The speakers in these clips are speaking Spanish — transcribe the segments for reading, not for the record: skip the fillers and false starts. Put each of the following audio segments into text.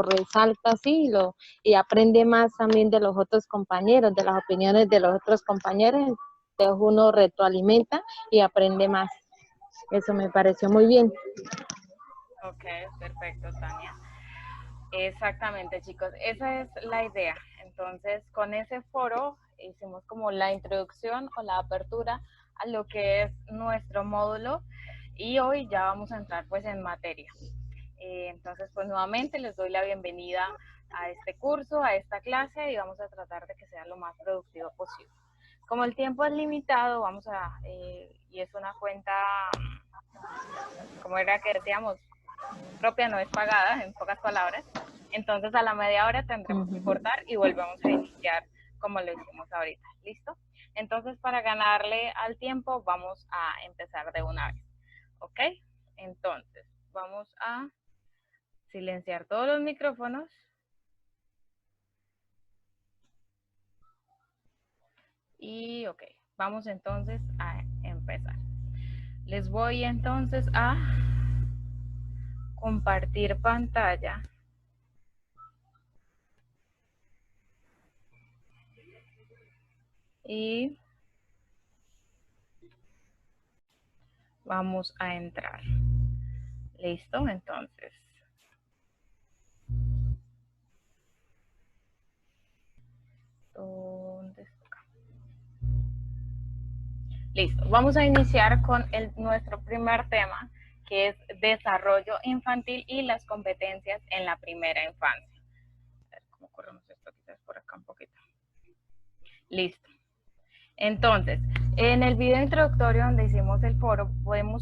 resalta así y aprende más también de los otros compañeros, de las opiniones de los otros compañeros, entonces uno retroalimenta y aprende más. Eso me pareció muy bien. Ok, perfecto, Tania. Exactamente, chicos, esa es la idea. Entonces, con ese foro hicimos como la introducción o la apertura a lo que es nuestro módulo y hoy ya vamos a entrar pues en materia. Entonces, pues nuevamente les doy la bienvenida a este curso, a esta clase y vamos a tratar de que sea lo más productivo posible. Como el tiempo es limitado, y es una cuenta, como era que decíamos, propia, no es pagada, en pocas palabras. Entonces a la media hora tendremos que cortar y volvemos a iniciar como lo hicimos ahorita. ¿Listo? Entonces para ganarle al tiempo vamos a empezar de una vez. ¿Ok? Entonces vamos a silenciar todos los micrófonos. Y ok, vamos entonces a empezar. Les voy entonces a compartir pantalla. Y vamos a entrar. ¿Listo? Entonces. ¿Dónde está? Listo. Vamos a iniciar con nuestro primer tema, que es desarrollo infantil y las competencias en la primera infancia. A ver cómo corremos esto, quizás por acá un poquito. Listo. Entonces, en el video introductorio donde hicimos el foro, podemos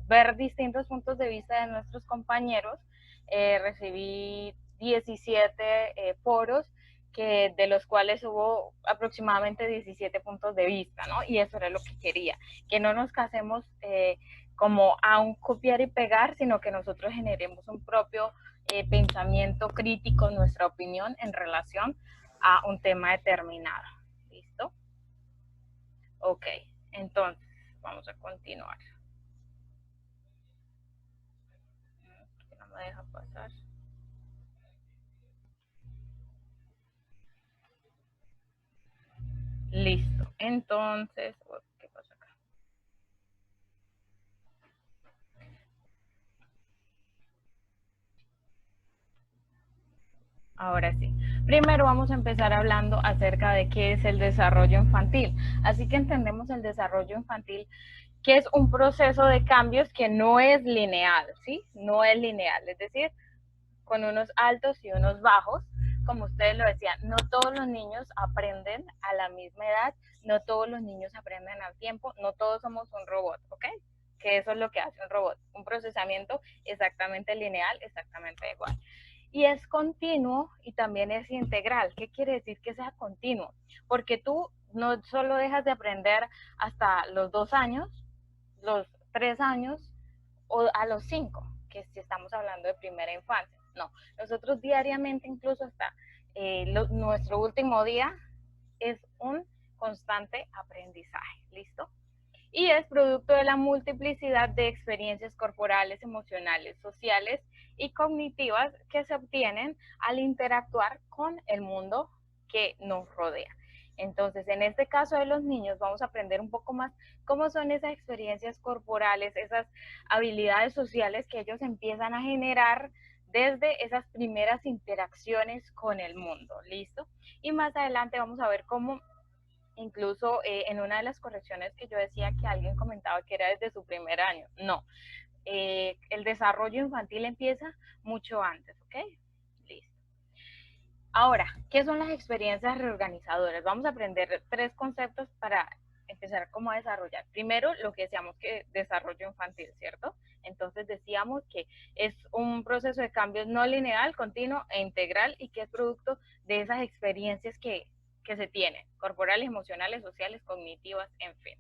ver distintos puntos de vista de nuestros compañeros. Recibí 17 foros, de los cuales hubo aproximadamente 17 puntos de vista, ¿no? Y eso era lo que quería, que no nos casemos como a un copiar y pegar, sino que nosotros generemos un propio pensamiento crítico, nuestra opinión en relación a un tema determinado. ¿Listo? Ok, entonces vamos a continuar. No me deja pasar. Listo, entonces, ¿qué pasa acá? Ahora sí. Primero vamos a empezar hablando acerca de qué es el desarrollo infantil. Así que entendemos el desarrollo infantil, que es un proceso de cambios que no es lineal, ¿sí? No es lineal, es decir, con unos altos y unos bajos. Como ustedes lo decían, no todos los niños aprenden a la misma edad, no todos los niños aprenden al tiempo, no todos somos un robot, ¿ok? Que eso es lo que hace un robot, un procesamiento exactamente lineal, exactamente igual. Y es continuo y también es integral. ¿Qué quiere decir que sea continuo? Porque tú no solo dejas de aprender hasta los 2 años, los 3 años o a los 5, que si estamos hablando de primera infancia. No, nosotros diariamente, incluso hasta nuestro último día, es un constante aprendizaje. ¿Listo? Y es producto de la multiplicidad de experiencias corporales, emocionales, sociales y cognitivas que se obtienen al interactuar con el mundo que nos rodea. Entonces, en este caso de los niños, vamos a aprender un poco más cómo son esas experiencias corporales, esas habilidades sociales que ellos empiezan a generar desde esas primeras interacciones con el mundo. ¿Listo? Y más adelante vamos a ver cómo incluso en una de las correcciones que yo decía que alguien comentaba que era desde su primer año. No, el desarrollo infantil empieza mucho antes, ¿ok? Listo. Ahora, ¿qué son las experiencias reorganizadoras? Vamos a aprender 3 conceptos para empezar como a desarrollar. Primero, lo que decíamos que desarrollo infantil, ¿cierto? Entonces decíamos que es un proceso de cambios no lineal, continuo e integral y que es producto de esas experiencias que se tienen, corporales, emocionales, sociales, cognitivas, en fin.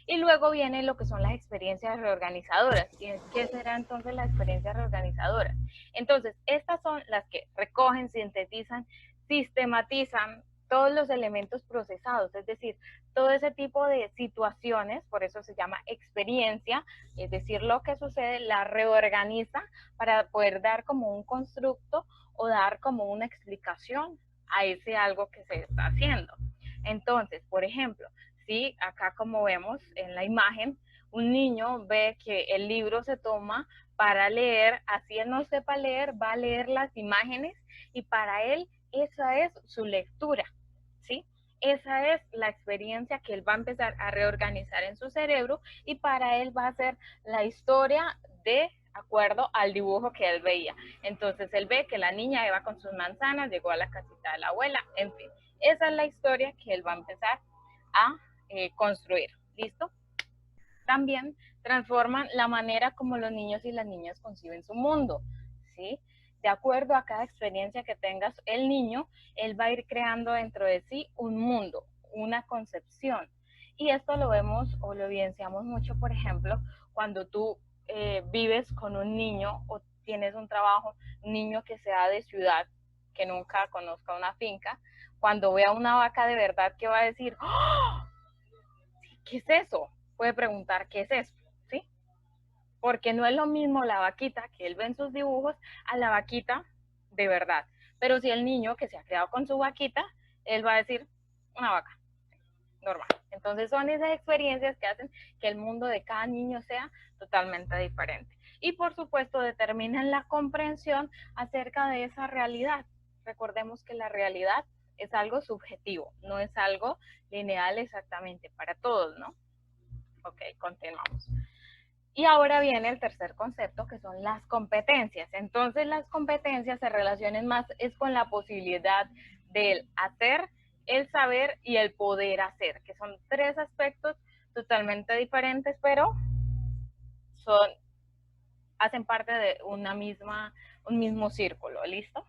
Y luego viene lo que son las experiencias reorganizadoras. ¿Qué será entonces la experiencia reorganizadora? Entonces, estas son las que recogen, sintetizan, sistematizan todos los elementos procesados, es decir, todo ese tipo de situaciones, por eso se llama experiencia, es decir, lo que sucede, la reorganiza para poder dar como un constructo o dar como una explicación a ese algo que se está haciendo. Entonces, por ejemplo, si acá como vemos en la imagen, un niño ve que el libro se toma para leer, así él no sepa leer, va a leer las imágenes y para él esa es su lectura, ¿sí? Esa es la experiencia que él va a empezar a reorganizar en su cerebro y para él va a ser la historia de acuerdo al dibujo que él veía. Entonces él ve que la niña iba con sus manzanas, llegó a la casita de la abuela, en fin. Esa es la historia que él va a empezar a construir. ¿Listo? También transforman la manera como los niños y las niñas conciben su mundo, ¿sí? De acuerdo a cada experiencia que tenga el niño, él va a ir creando dentro de sí un mundo, una concepción. Y esto lo vemos o lo evidenciamos mucho, por ejemplo, cuando tú vives con un niño o tienes un trabajo, un niño que sea de ciudad, que nunca conozca una finca, cuando vea una vaca de verdad, ¿qué va a decir? ¡Oh! ¿Qué es eso? Puede preguntar, ¿qué es eso? ¿Sí? Porque no es lo mismo la vaquita que él ve en sus dibujos a la vaquita de verdad. Pero si el niño que se ha creado con su vaquita, él va a decir, una vaca, normal. Entonces son esas experiencias que hacen que el mundo de cada niño sea totalmente diferente. Y por supuesto determinan la comprensión acerca de esa realidad. Recordemos que la realidad es algo subjetivo, no es algo lineal exactamente para todos, ¿no? Ok, continuamos. Y ahora viene el tercer concepto, que son las competencias. Entonces las competencias se relacionan más es con la posibilidad del hacer, el saber y el poder hacer, que son tres aspectos totalmente diferentes, pero son, hacen parte de un mismo círculo, ¿listo?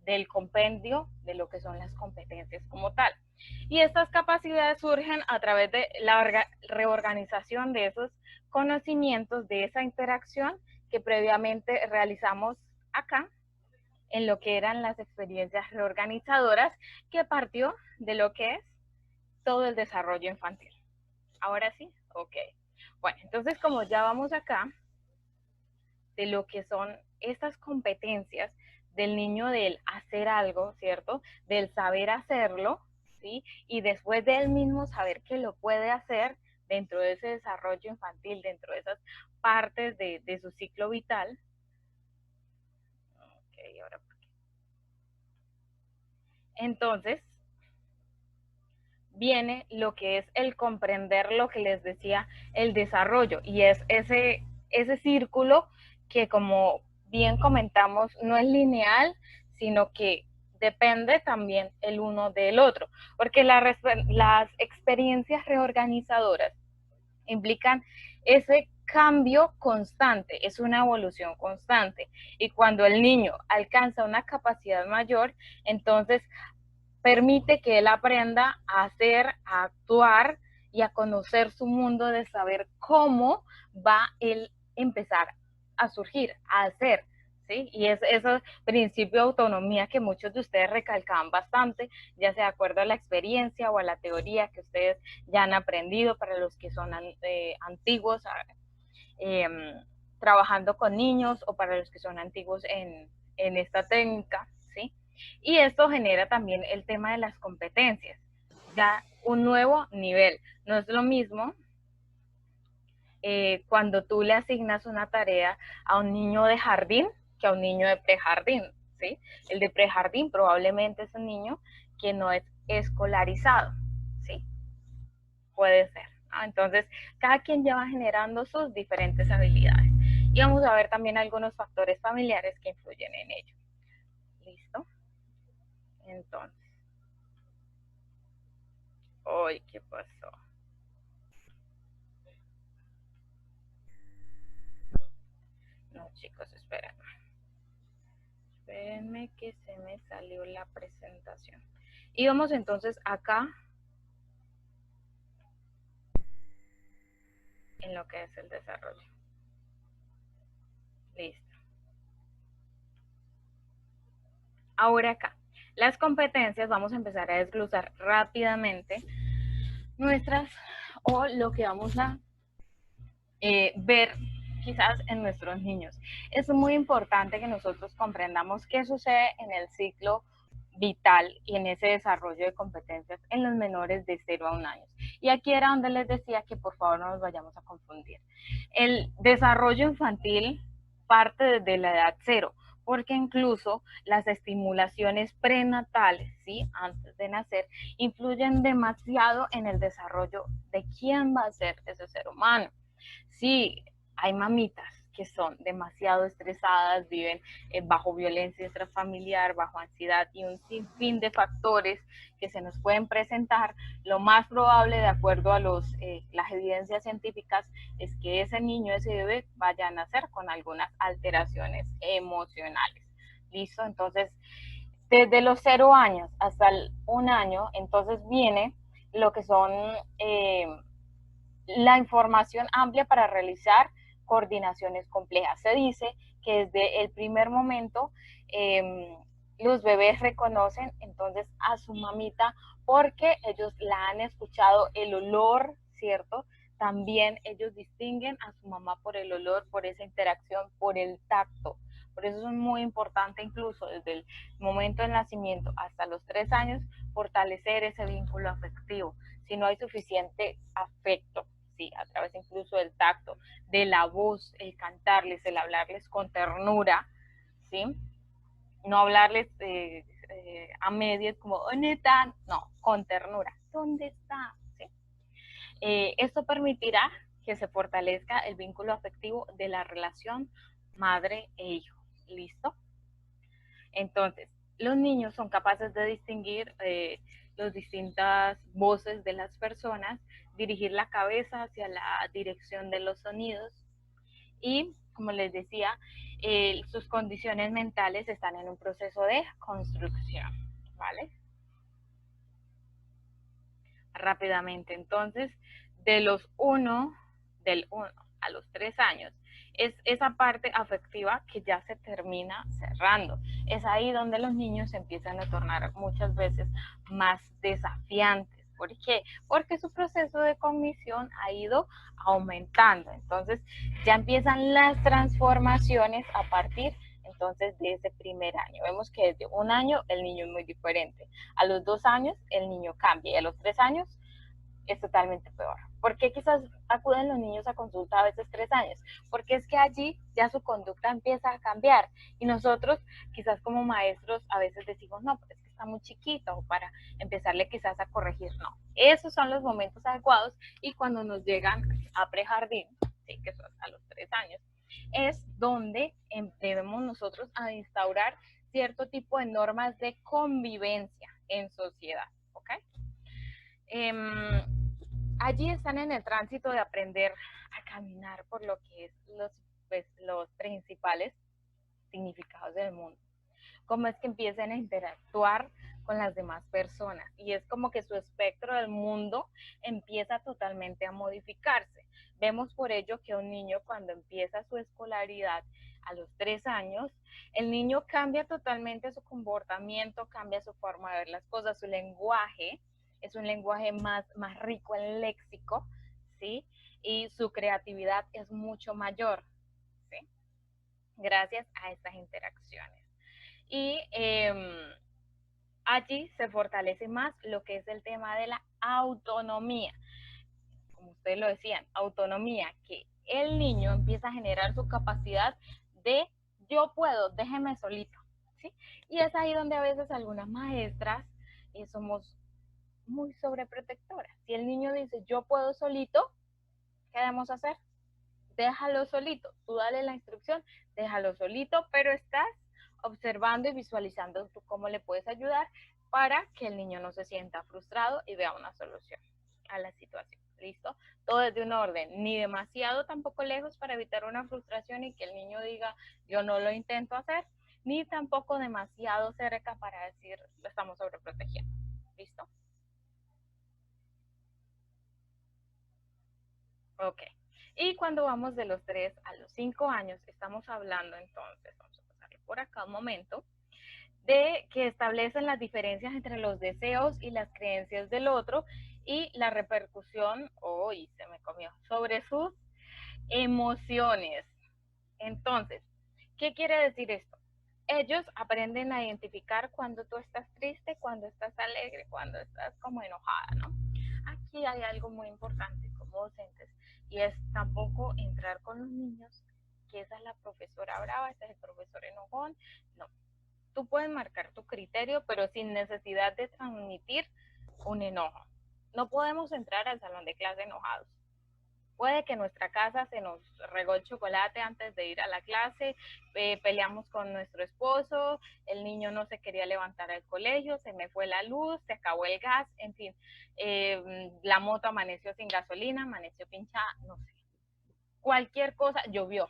Del compendio de lo que son las competencias como tal. Y estas capacidades surgen a través de la reorganización de esos conocimientos, de esa interacción que previamente realizamos acá, en lo que eran las experiencias reorganizadoras, que partió de lo que es todo el desarrollo infantil. Ahora sí, ok. Bueno, entonces como ya vamos acá, de lo que son estas competencias del niño del hacer algo, ¿cierto? Del saber hacerlo, ¿sí? Y después de él mismo saber que lo puede hacer dentro de ese desarrollo infantil, dentro de esas partes de su ciclo vital. Ok, ahora por qué. Entonces, viene lo que es el comprender lo que les decía, el desarrollo, y es ese círculo que, como bien comentamos, no es lineal, sino que depende también el uno del otro, porque las experiencias reorganizadoras implican ese cambio constante, es una evolución constante, y cuando el niño alcanza una capacidad mayor, entonces permite que él aprenda a hacer, a actuar y a conocer su mundo, de saber cómo va él empezar a surgir, a hacer, ¿sí? Y es ese principio de autonomía que muchos de ustedes recalcaban bastante, ya sea de acuerdo a la experiencia o a la teoría que ustedes ya han aprendido, para los que son antiguos, trabajando con niños, o para los que son antiguos en esta técnica, ¿sí? Y esto genera también el tema de las competencias, ya un nuevo nivel. No es lo mismo cuando tú le asignas una tarea a un niño de jardín que a un niño de prejardín, ¿sí? El de prejardín probablemente es un niño que no es escolarizado, ¿sí? Puede ser, ¿no? Entonces, cada quien ya va generando sus diferentes habilidades. Y vamos a ver también algunos factores familiares que influyen en ello. ¿Listo? Entonces, uy, ¿qué pasó? No, chicos, espérenme. Espérenme que se me salió la presentación. Y vamos entonces acá en lo que es el desarrollo. Listo. Ahora acá, Las competencias, vamos a empezar a desglosar rápidamente nuestras, o lo que vamos a ver quizás en nuestros niños. Es muy importante que nosotros comprendamos qué sucede en el ciclo vital y en ese desarrollo de competencias en los menores de 0 a 1 año. Y aquí era donde les decía que por favor no nos vayamos a confundir. El desarrollo infantil parte desde la edad 0, porque incluso las estimulaciones prenatales, ¿sí? Antes de nacer, influyen demasiado en el desarrollo de quién va a ser ese ser humano. Sí, hay mamitas que son demasiado estresadas, viven bajo violencia intrafamiliar, bajo ansiedad y un sinfín de factores que se nos pueden presentar. Lo más probable, de acuerdo a las evidencias científicas, es que ese niño, ese bebé, vaya a nacer con algunas alteraciones emocionales. ¿Listo? Entonces, desde los 0 años hasta el 1 año, entonces viene lo que son la información amplia para realizar coordinaciones complejas. Se dice que desde el primer momento los bebés reconocen entonces a su mamita porque ellos la han escuchado, el olor, ¿cierto? También ellos distinguen a su mamá por el olor, por esa interacción, por el tacto. Por eso es muy importante incluso desde el momento del nacimiento hasta los 3 años fortalecer ese vínculo afectivo. Si no hay suficiente afecto, sí, a través incluso del tacto, de la voz, el cantarles, el hablarles con ternura, ¿sí? No hablarles a medias como, ¿dónde están? No, con ternura, ¿dónde está? ¿Sí? Esto permitirá que se fortalezca el vínculo afectivo de la relación madre e hijo. ¿Listo? Entonces, los niños son capaces de distinguir las distintas voces de las personas, dirigir la cabeza hacia la dirección de los sonidos y, como les decía, sus condiciones mentales están en un proceso de construcción, ¿vale? Rápidamente, entonces, del 1 a los 3 años, es esa parte afectiva que ya se termina cerrando. Es ahí donde los niños se empiezan a tornar muchas veces más desafiantes. ¿Por qué? Porque su proceso de cognición ha ido aumentando. Entonces, ya empiezan las transformaciones a partir entonces de ese primer año. Vemos que desde 1 año el niño es muy diferente. A los 2 años el niño cambia y a los 3 años es totalmente peor. ¿Por qué quizás acuden los niños a consulta a veces 3 años? Porque es que allí ya su conducta empieza a cambiar y nosotros quizás como maestros a veces decimos, no, pero es que está muy chiquito para empezarle quizás a corregir. No, esos son los momentos adecuados y cuando nos llegan a prejardín, sí, que son a los 3 años, es donde debemos nosotros a instaurar cierto tipo de normas de convivencia en sociedad, ¿ok? Allí están en el tránsito de aprender a caminar por lo que es los principales significados del mundo. Cómo es que empiezan a interactuar con las demás personas. Y es como que su espectro del mundo empieza totalmente a modificarse. Vemos por ello que un niño cuando empieza su escolaridad a los 3 años, el niño cambia totalmente su comportamiento, cambia su forma de ver las cosas, su lenguaje, es un lenguaje más rico en léxico, ¿sí? Y su creatividad es mucho mayor, ¿sí? Gracias a estas interacciones. Y allí se fortalece más lo que es el tema de la autonomía. Como ustedes lo decían, autonomía, que el niño empieza a generar su capacidad de yo puedo, déjeme solito, ¿sí? Y es ahí donde a veces algunas maestras somos muy sobreprotectoras. Si el niño dice yo puedo solito, ¿qué debemos hacer? Déjalo solito, tú dale la instrucción, déjalo solito, pero estás observando y visualizando tú cómo le puedes ayudar para que el niño no se sienta frustrado y vea una solución a la situación. ¿Listo? Todo es de un orden, ni demasiado tampoco lejos para evitar una frustración y que el niño diga yo no lo intento hacer, ni tampoco demasiado cerca para decir lo estamos sobreprotegiendo. ¿Listo? Ok. Y cuando vamos de los 3 a los 5 años, estamos hablando entonces, vamos a pasarlo por acá un momento, de que establecen las diferencias entre los deseos y las creencias del otro y la repercusión, se me comió, sobre sus emociones. Entonces, ¿qué quiere decir esto? Ellos aprenden a identificar cuando tú estás triste, cuando estás alegre, cuando estás como enojada, ¿no? Aquí hay algo muy importante como docentes y es tampoco entrar con los niños, que esa es la profesora brava, ese es el profesor enojón. No, tú puedes marcar tu criterio, pero sin necesidad de transmitir un enojo. No podemos entrar al salón de clase enojados. Puede que en nuestra casa se nos regó el chocolate antes de ir a la clase, peleamos con nuestro esposo, el niño no se quería levantar al colegio, se me fue la luz, se acabó el gas, en fin, la moto amaneció sin gasolina, amaneció pinchada, no sé. Cualquier cosa, llovió,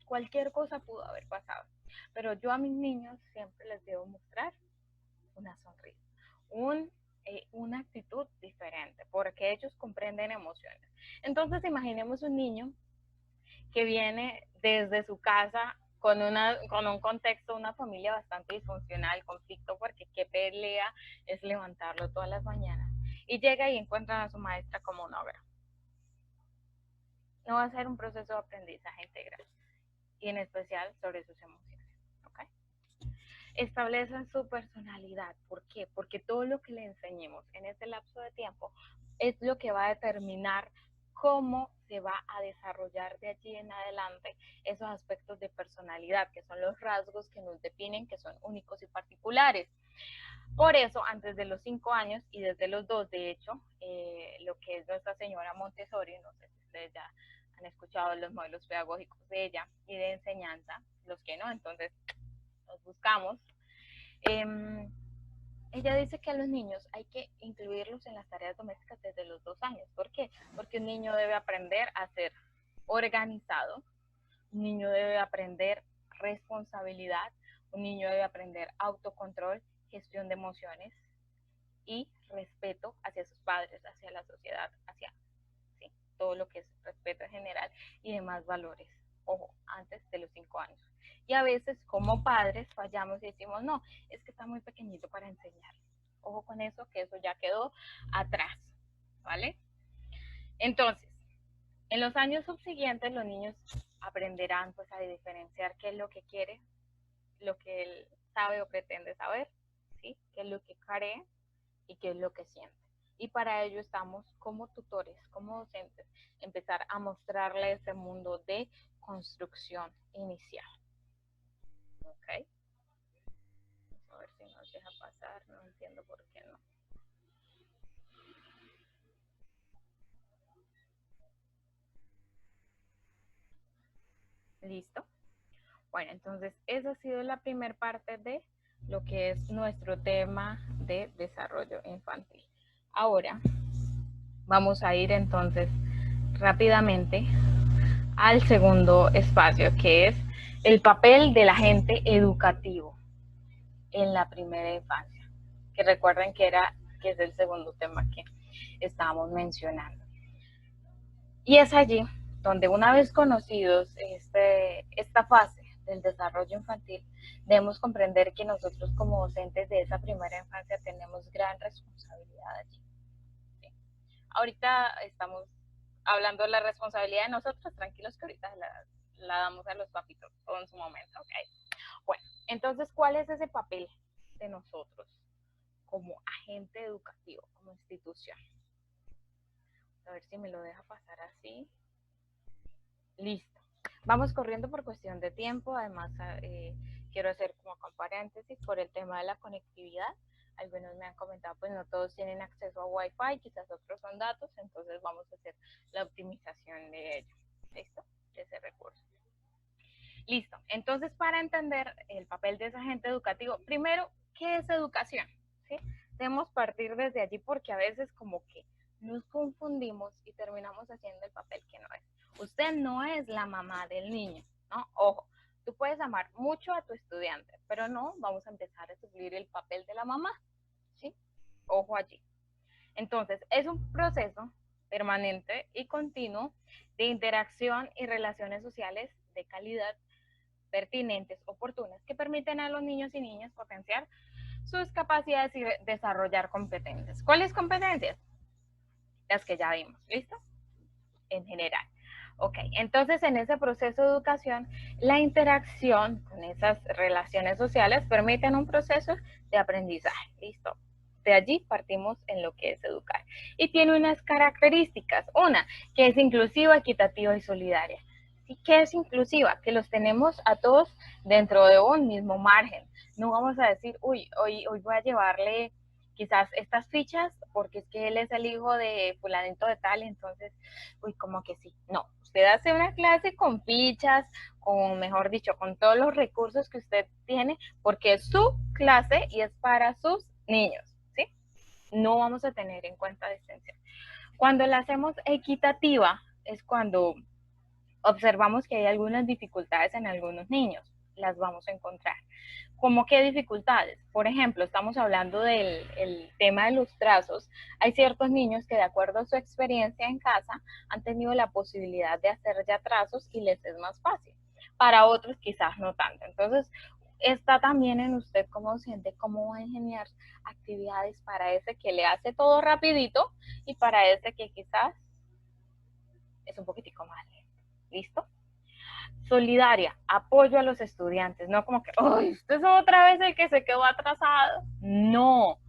cualquier cosa pudo haber pasado. Pero yo a mis niños siempre les debo mostrar una sonrisa, una actitud diferente, porque ellos comprenden emociones. Entonces imaginemos un niño que viene desde su casa con un contexto, una familia bastante disfuncional, conflicto, porque qué pelea es levantarlo todas las mañanas, y llega y encuentra a su maestra como una obra. No va a ser un proceso de aprendizaje integral, y en especial sobre sus emociones. ¿Okay? Establecen su personalidad. ¿Por qué? Porque todo lo que le enseñemos en ese lapso de tiempo es lo que va a determinar cómo se va a desarrollar de allí en adelante esos aspectos de personalidad, que son los rasgos que nos definen, que son únicos y particulares. Por eso, antes de los 5 años y desde los 2, de hecho, lo que es Nuestra Señora Montessori, no sé si ustedes ya han escuchado los modelos pedagógicos de ella y de enseñanza, los que no, entonces los buscamos. Ella dice que a los niños hay que incluirlos en las tareas domésticas desde los 2 años. ¿Por qué? Porque un niño debe aprender a ser organizado, un niño debe aprender responsabilidad, un niño debe aprender autocontrol, gestión de emociones y respeto hacia sus padres, hacia la sociedad, hacia todo lo que es respeto en general y demás valores. Ojo, antes de los 5 años. Y a veces como padres fallamos y decimos, no, es que está muy pequeñito para enseñarle. Ojo con eso, que eso ya quedó atrás, ¿vale? Entonces, en los años subsiguientes los niños aprenderán pues a diferenciar qué es lo que quiere, lo que él sabe o pretende saber, ¿sí? Qué es lo que cree y qué es lo que siente. Y para ello estamos como tutores, como docentes, empezar a mostrarle ese mundo de construcción inicial. ¿Ok? Vamos a ver si nos deja pasar, no entiendo por qué no. ¿Listo? Bueno, entonces esa ha sido la primera parte de lo que es nuestro tema de desarrollo infantil. Ahora vamos a ir entonces rápidamente al segundo espacio, que es el papel del agente educativo en la primera infancia, que recuerden que es el segundo tema que estábamos mencionando. Y es allí donde, una vez conocidos esta fase del desarrollo infantil, debemos comprender que nosotros como docentes de esa primera infancia tenemos gran responsabilidad allí. ¿Sí? Ahorita estamos hablando de la responsabilidad de nosotros, tranquilos que ahorita la damos a los papitos todo en su momento, ¿ok? Bueno, entonces, ¿cuál es ese papel de nosotros como agente educativo, como institución? A ver si me lo deja pasar así. Listo. Vamos corriendo por cuestión de tiempo, además quiero hacer como con paréntesis por el tema de la conectividad. Algunos me han comentado, pues no todos tienen acceso a Wi-Fi, quizás otros son datos, entonces vamos a hacer la optimización de ello. ¿Listo? De ese recurso. Listo. Entonces, para entender el papel de ese agente educativo, primero, ¿qué es educación? ¿Sí? Debemos partir desde allí porque a veces como que nos confundimos y terminamos haciendo el papel que no es. Usted no es la mamá del niño, ¿no? Ojo, tú puedes amar mucho a tu estudiante, pero no vamos a empezar a suplir el papel de la mamá, ¿sí? Ojo allí. Entonces, es un proceso permanente y continuo de interacción y relaciones sociales de calidad pertinentes, oportunas, que permiten a los niños y niñas potenciar sus capacidades y desarrollar competencias. ¿Cuáles competencias? Las que ya vimos, ¿listo? En general. Ok, entonces en ese proceso de educación, la interacción con esas relaciones sociales permiten un proceso de aprendizaje, ¿listo? De allí partimos en lo que es educar. Y tiene unas características. Una, que es inclusiva, equitativa y solidaria. ¿Y qué es inclusiva? Que los tenemos a todos dentro de un mismo margen. No vamos a decir, uy, hoy voy a llevarle quizás estas fichas porque es que él es el hijo de fulanito de tal, entonces, uy, como que sí. No, usted hace una clase con fichas, con, mejor dicho, con todos los recursos que usted tiene, porque es su clase y es para sus niños, ¿sí? No vamos a tener en cuenta distinción. Cuando la hacemos equitativa es cuando observamos que hay algunas dificultades en algunos niños, las vamos a encontrar. ¿Cómo qué dificultades? Por ejemplo, estamos hablando del tema de los trazos. Hay ciertos niños que de acuerdo a su experiencia en casa han tenido la posibilidad de hacer ya trazos y les es más fácil. Para otros quizás no tanto. Entonces, está también en usted como docente cómo va a ingeniar actividades para ese que le hace todo rapidito y para ese que quizás es un poquitico más lento. ¿Listo? Solidaria, apoyo a los estudiantes, no como que, ¡ay, usted es otra vez el que se quedó atrasado! No,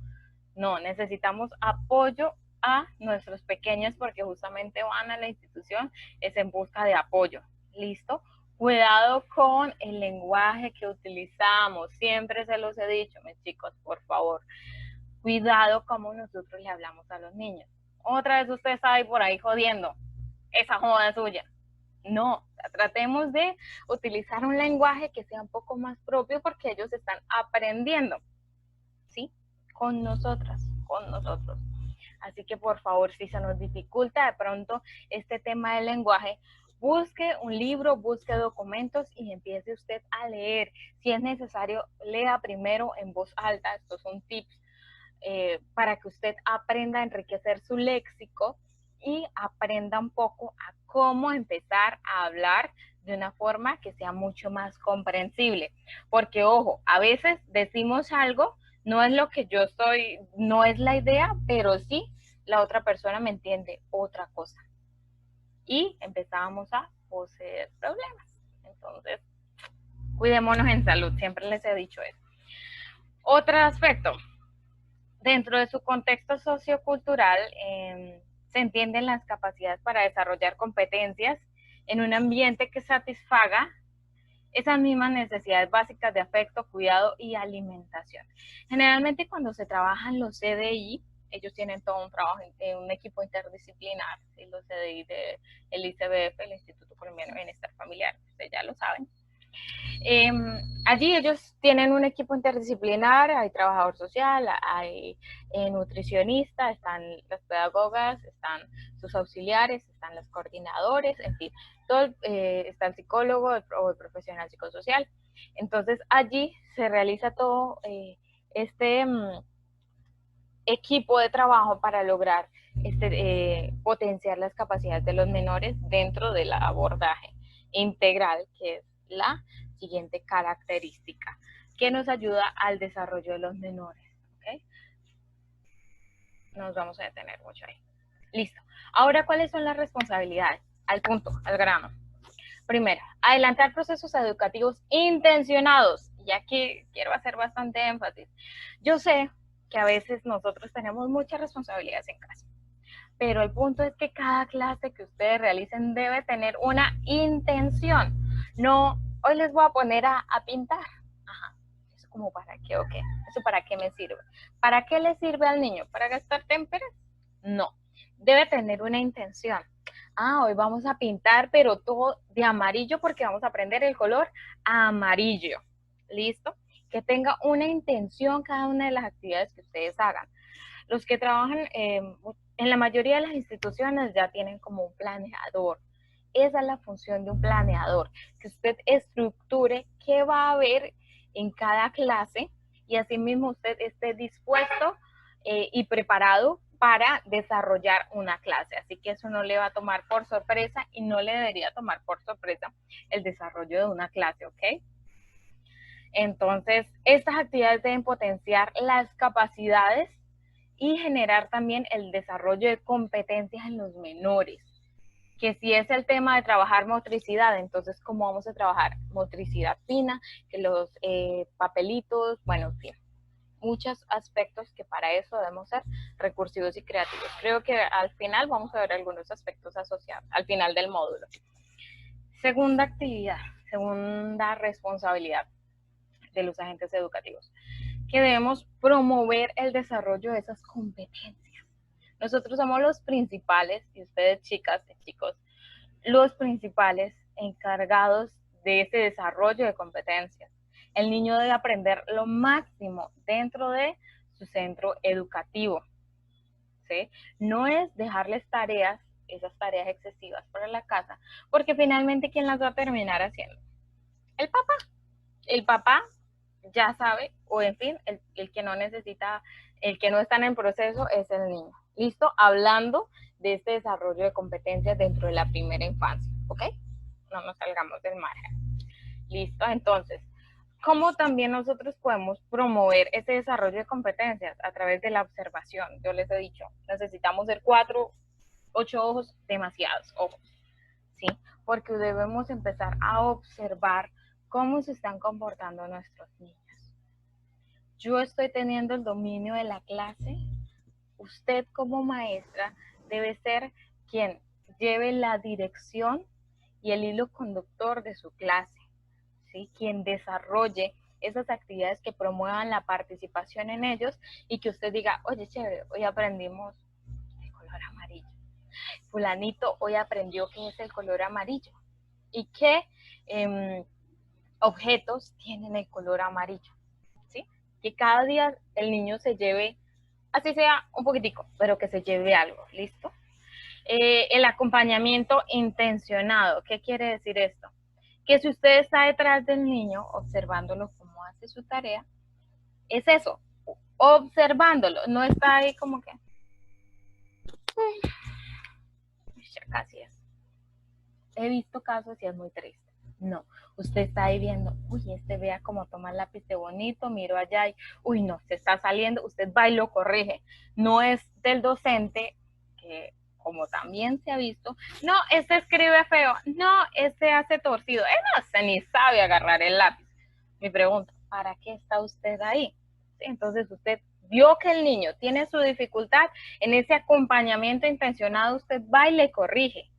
necesitamos apoyo a nuestros pequeños porque justamente van a la institución, es en busca de apoyo. ¿Listo? Cuidado con el lenguaje que utilizamos, siempre se los he dicho, mis chicos, por favor. Cuidado como nosotros le hablamos a los niños. Otra vez usted está ahí por ahí jodiendo, esa joda es suya. No, tratemos de utilizar un lenguaje que sea un poco más propio porque ellos están aprendiendo, ¿sí? Con nosotras, con nosotros. Así que por favor, si se nos dificulta de pronto este tema del lenguaje, busque un libro, busque documentos y empiece usted a leer. Si es necesario, lea primero en voz alta. Estos son tips para que usted aprenda a enriquecer su léxico y aprenda un poco a cómo empezar a hablar de una forma que sea mucho más comprensible. Porque, ojo, a veces decimos algo, no es lo que yo estoy, no es la idea, pero sí la otra persona me entiende otra cosa. Y empezábamos a poseer problemas. Entonces, cuidémonos en salud, siempre les he dicho eso. Otro aspecto, dentro de su contexto sociocultural, se entienden las capacidades para desarrollar competencias en un ambiente que satisfaga esas mismas necesidades básicas de afecto, cuidado y alimentación. Generalmente cuando se trabajan los CDI, ellos tienen todo un trabajo, un equipo interdisciplinar, ¿sí? Los CDI del ICBF, el Instituto Colombiano de Bienestar Familiar, ustedes ya lo saben. Allí ellos tienen un equipo interdisciplinar, hay trabajador social, hay nutricionista, están las pedagogas, están sus auxiliares, están los coordinadores, en fin, todo, está el psicólogo o el profesional psicosocial. Entonces allí se realiza todo este equipo de trabajo para lograr potenciar las capacidades de los menores dentro del abordaje integral, que es la siguiente característica que nos ayuda al desarrollo de los menores. ¿Okay? Nos vamos a detener mucho ahí. Listo. Ahora, ¿cuáles son las responsabilidades? Al punto, al grano. Primero, adelantar procesos educativos intencionados. Y aquí quiero hacer bastante énfasis. Yo sé que a veces nosotros tenemos muchas responsabilidades en casa, pero el punto es que cada clase que ustedes realicen debe tener una intención. No, hoy les voy a poner a pintar. Ajá, ¿eso como para qué o qué? ¿Eso para qué me sirve? ¿Para qué le sirve al niño? ¿Para gastar témperas? No, debe tener una intención. Ah, hoy vamos a pintar, pero todo de amarillo porque vamos a aprender el color amarillo. ¿Listo? Que tenga una intención cada una de las actividades que ustedes hagan. Los que trabajan en la mayoría de las instituciones ya tienen como un planeador. Esa es la función de un planeador, que usted estructure qué va a haber en cada clase y asimismo usted esté dispuesto y preparado para desarrollar una clase. Así que eso no le va a tomar por sorpresa y no le debería tomar por sorpresa el desarrollo de una clase, ¿ok? Entonces, estas actividades deben potenciar las capacidades y generar también el desarrollo de competencias en los menores. Que si es el tema de trabajar motricidad, entonces cómo vamos a trabajar motricidad fina, que los papelitos, bueno, en fin, muchos aspectos que para eso debemos ser recursivos y creativos. Creo que al final vamos a ver algunos aspectos asociados, al final del módulo. Segunda actividad, segunda responsabilidad de los agentes educativos, que debemos promover el desarrollo de esas competencias. Nosotros somos los principales, y ustedes chicas y chicos, los principales encargados de ese desarrollo de competencias. El niño debe aprender lo máximo dentro de su centro educativo, ¿sí? No es dejarles tareas, esas tareas excesivas para la casa, porque finalmente ¿quién las va a terminar haciendo? El papá. El papá ya sabe, o en fin, el que no necesita, el que no está en el proceso es el niño. ¿Listo? Hablando de este desarrollo de competencias dentro de la primera infancia, ¿ok? No nos salgamos del margen. ¿Listo? Entonces, ¿cómo también nosotros podemos promover ese desarrollo de competencias? A través de la observación. Yo les he dicho, necesitamos ser 4, 8 ojos, demasiados ojos, ¿sí? Porque debemos empezar a observar cómo se están comportando nuestros niños. Yo estoy teniendo el dominio de la clase. Usted como maestra debe ser quien lleve la dirección y el hilo conductor de su clase, ¿sí? Quien desarrolle esas actividades que promuevan la participación en ellos y que usted diga, oye, chévere, hoy aprendimos el color amarillo. Fulanito hoy aprendió qué es el color amarillo y qué objetos tienen el color amarillo, ¿sí? Que cada día el niño se lleve, así sea un poquitico, pero que se lleve algo, ¿listo? El acompañamiento intencionado, ¿qué quiere decir esto? Que si usted está detrás del niño, observándolo cómo hace su tarea, es eso, observándolo, no está ahí como que, ya casi es. He visto casos y es muy triste. No, usted está ahí viendo, uy, vea cómo toma el lápiz de bonito, miro allá y, uy, no, se está saliendo, usted va y lo corrige. No es del docente que, como también se ha visto, no, escribe feo, no, hace torcido, no se ni sabe agarrar el lápiz. Mi pregunta, ¿para qué está usted ahí? ¿Sí? Entonces usted vio que el niño tiene su dificultad, en ese acompañamiento intencionado usted va y le corrige.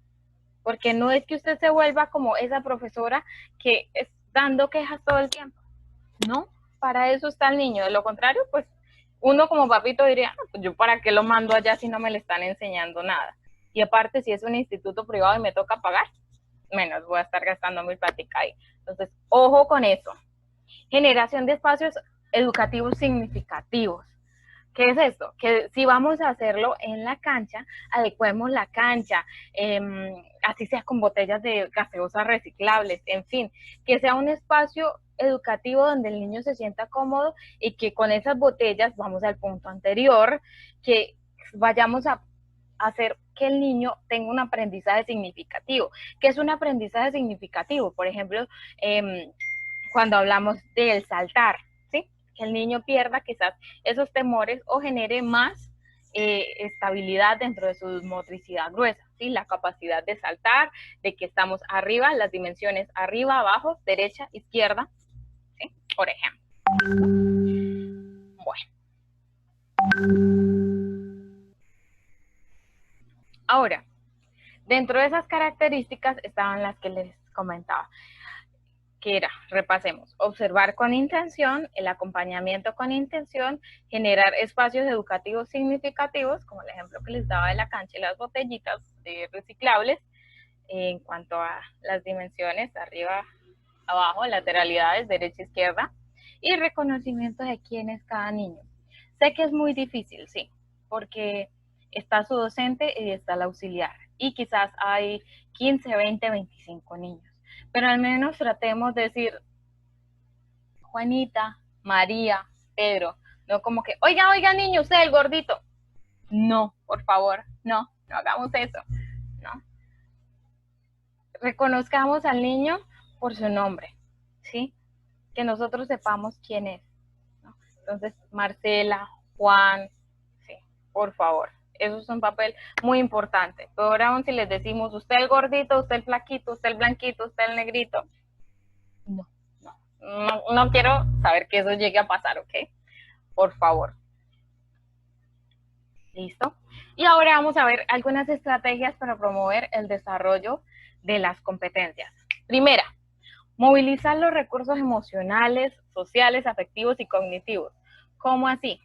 Porque no es que usted se vuelva como esa profesora que es dando quejas todo el tiempo. No, para eso está el niño. De lo contrario, pues uno como papito diría, no, pues yo para qué lo mando allá si no me le están enseñando nada. Y aparte, si es un instituto privado y me toca pagar, menos voy a estar gastando mi plática ahí. Entonces, ojo con eso. Generación de espacios educativos significativos. ¿Qué es esto? Que si vamos a hacerlo en la cancha, adecuemos la cancha, así sea con botellas de gaseosas reciclables, en fin, que sea un espacio educativo donde el niño se sienta cómodo y que con esas botellas, vamos al punto anterior, que vayamos a hacer que el niño tenga un aprendizaje significativo. ¿Qué es un aprendizaje significativo? Por ejemplo, cuando hablamos del saltar, ¿sí? Que el niño pierda quizás esos temores o genere más estabilidad dentro de su motricidad gruesa, ¿sí? La capacidad de saltar, de que estamos arriba, las dimensiones arriba, abajo, derecha, izquierda, ¿sí? Por ejemplo. Bueno. Ahora, dentro de esas características estaban las que les comentaba. Que era, repasemos, observar con intención, el acompañamiento con intención, generar espacios educativos significativos, como el ejemplo que les daba de la cancha y las botellitas reciclables, en cuanto a las dimensiones, arriba, abajo, lateralidades, derecha, izquierda, y reconocimiento de quién es cada niño. Sé que es muy difícil, sí, porque está su docente y está el auxiliar, y quizás hay 15, 20, 25 niños. Pero al menos tratemos de decir Juanita, María, Pedro, no como que, oiga niño, usted el gordito. No, por favor, no hagamos eso, no. Reconozcamos al niño por su nombre, ¿sí? que nosotros sepamos quién es, ¿no? Entonces, Marcela, Juan, sí, por favor. Eso es un papel muy importante. Peor aún si les decimos, usted el gordito, usted el flaquito, usted el blanquito, usted el negrito. No, no quiero saber que eso llegue a pasar, ¿ok? Por favor. ¿Listo? Y ahora vamos a ver algunas estrategias para promover el desarrollo de las competencias. Primera, movilizar los recursos emocionales, sociales, afectivos y cognitivos. ¿Cómo así?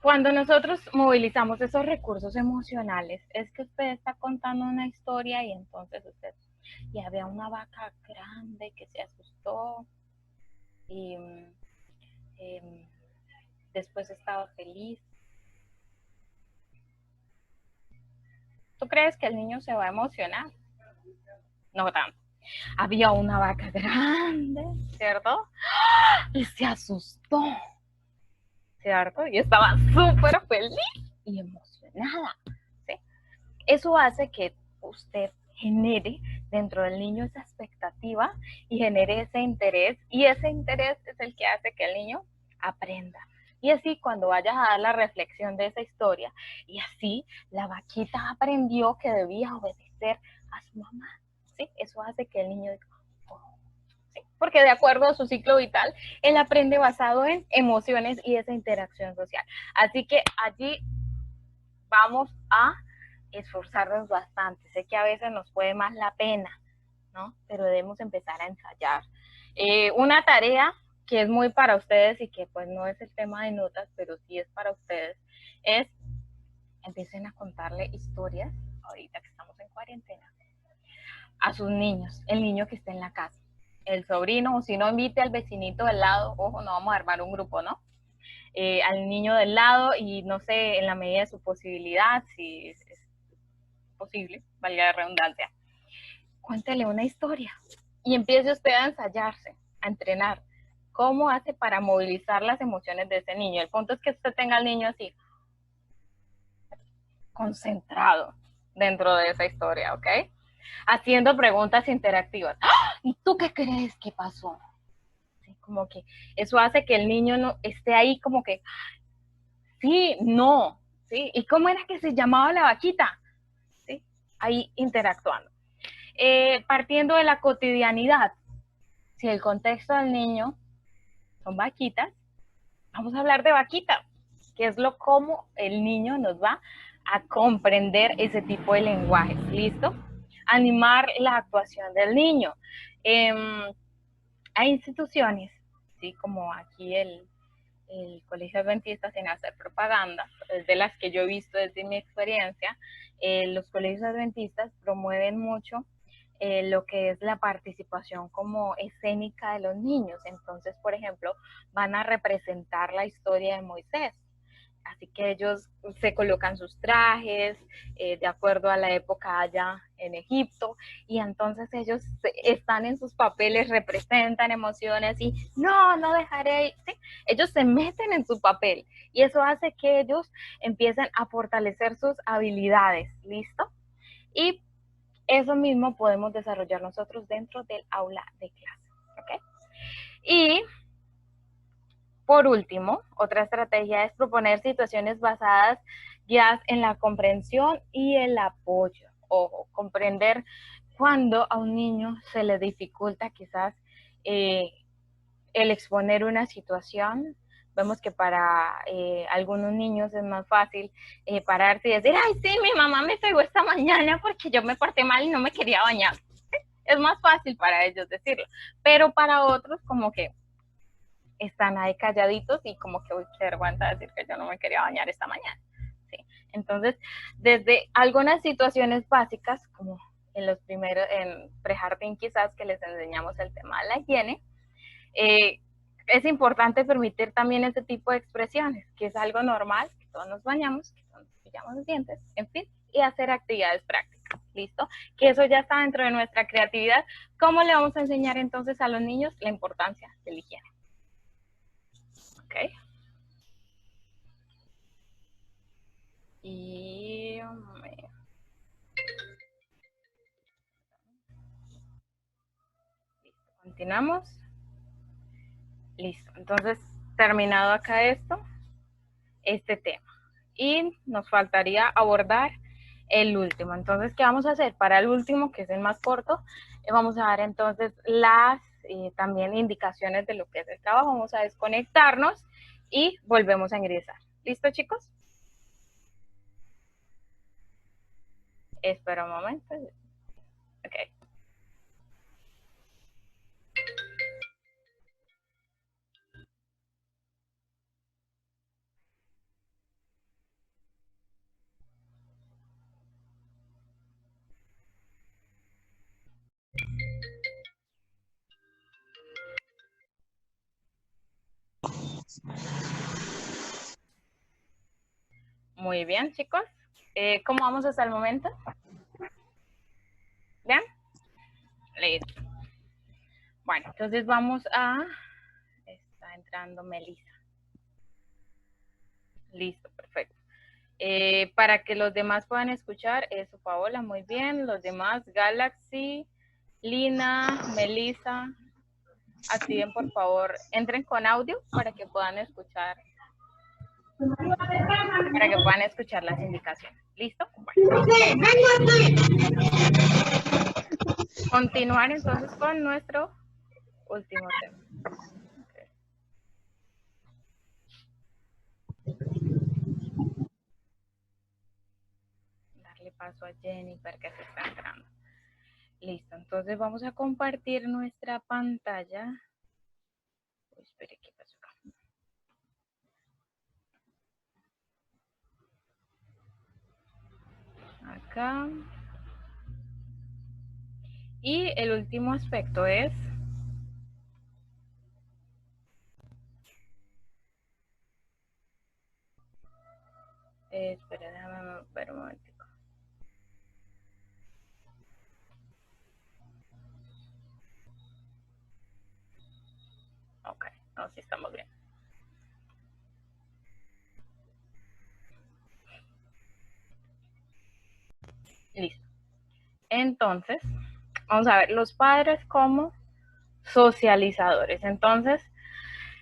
Cuando nosotros movilizamos esos recursos emocionales, es que usted está contando una historia y entonces usted, y había una vaca grande que se asustó y después estaba feliz. ¿Tú crees que el niño se va a emocionar? No tanto. Había una vaca grande, ¿cierto? Y se asustó, ¿cierto? Y estaba súper feliz y emocionada, ¿sí? Eso hace que usted genere dentro del niño esa expectativa y genere ese interés, y ese interés es el que hace que el niño aprenda. Y así cuando vayas a dar la reflexión de esa historia, y así la vaquita aprendió que debía obedecer a su mamá, ¿sí? Eso hace que el niño diga, oh, ¿sí? Porque de acuerdo a su ciclo vital, él aprende basado en emociones y esa interacción social. Así que allí vamos a esforzarnos bastante. Sé que a veces nos puede más la pena, ¿no? Pero debemos empezar a ensayar. Una tarea que es muy para ustedes y que pues no es el tema de notas, pero sí es para ustedes, es empiecen a contarle historias, ahorita que estamos en cuarentena, a sus niños, el niño que esté en la casa, el sobrino, o si no, invite al vecinito del lado, ojo, no vamos a armar un grupo, ¿no? Al niño del lado y no sé, en la medida de su posibilidad, si es posible, valga la redundancia, cuéntele una historia y empiece usted a ensayarse, a entrenar. ¿Cómo hace para movilizar las emociones de ese niño? El punto es que usted tenga al niño así, concentrado dentro de esa historia, ¿ok? Haciendo preguntas interactivas. ¡Ah! ¿Y tú qué crees que pasó? Sí, como que eso hace que el niño no esté ahí como que, sí, no, ¿sí? ¿Y cómo era que se llamaba la vaquita? ¿Sí? Ahí interactuando. Partiendo de la cotidianidad, si el contexto del niño son vaquitas, vamos a hablar de vaquitas, que es lo como el niño nos va a comprender ese tipo de lenguajes. ¿Listo? Animar la actuación del niño. Hay instituciones, ¿sí? Como aquí el Colegio Adventista, sin hacer propaganda, de las que yo he visto desde mi experiencia, los colegios adventistas promueven mucho lo que es la participación como escénica de los niños. Entonces, por ejemplo, van a representar la historia de Moisés. Así que ellos se colocan sus trajes de acuerdo a la época allá en Egipto, y entonces ellos están en sus papeles, representan emociones y no dejaré, ¿sí? Ellos se meten en su papel y eso hace que ellos empiecen a fortalecer sus habilidades, ¿listo? Y eso mismo podemos desarrollar nosotros dentro del aula de clase, ¿ok? Y por último, otra estrategia es proponer situaciones basadas ya en la comprensión y el apoyo. Ojo, comprender cuando a un niño se le dificulta quizás el exponer una situación. Vemos que para algunos niños es más fácil pararse y decir, ay, sí, mi mamá me pegó esta mañana porque yo me porté mal y no me quería bañar. Es más fácil para ellos decirlo, pero para otros como que están ahí calladitos y como que, uy, qué vergüenza decir que yo no me quería bañar esta mañana. ¿Sí? Entonces, desde algunas situaciones básicas, como en los primeros, en prejardín quizás que les enseñamos el tema de la higiene, es importante permitir también ese tipo de expresiones, que es algo normal, que todos nos bañamos, que todos nos pillamos los dientes, en fin, y hacer actividades prácticas, ¿listo? Que eso ya está dentro de nuestra creatividad. ¿Cómo le vamos a enseñar entonces a los niños la importancia de la higiene? ¿Ok? Y Continuamos. Listo. Entonces, terminado acá este tema. Y nos faltaría abordar el último. Entonces, ¿qué vamos a hacer? Para el último, que es el más corto, vamos a dar entonces las también indicaciones de lo que es el trabajo. Vamos a desconectarnos y volvemos a ingresar. ¿Listo, chicos? Espera un momento. Ok. Muy bien, chicos. ¿Cómo vamos hasta el momento? ¿Bien? Listo. Bueno, entonces vamos a... Está entrando Melissa. Listo, perfecto. Para que los demás puedan escuchar, eso, Paola, muy bien. Los demás, Galaxy, Lina, Melissa, activen por favor, entren con audio para que puedan escuchar las indicaciones. ¿Listo? Bueno. Continuar entonces con nuestro último tema. Okay. Darle paso a Jennifer que se está entrando. Listo, entonces vamos a compartir nuestra pantalla. Uy, espere, ¿qué pasó acá? Acá. Y el último aspecto es... espera, déjame ver un momentico. Ok, no, sí estamos bien. Listo. Entonces, vamos a ver, los padres como socializadores. Entonces,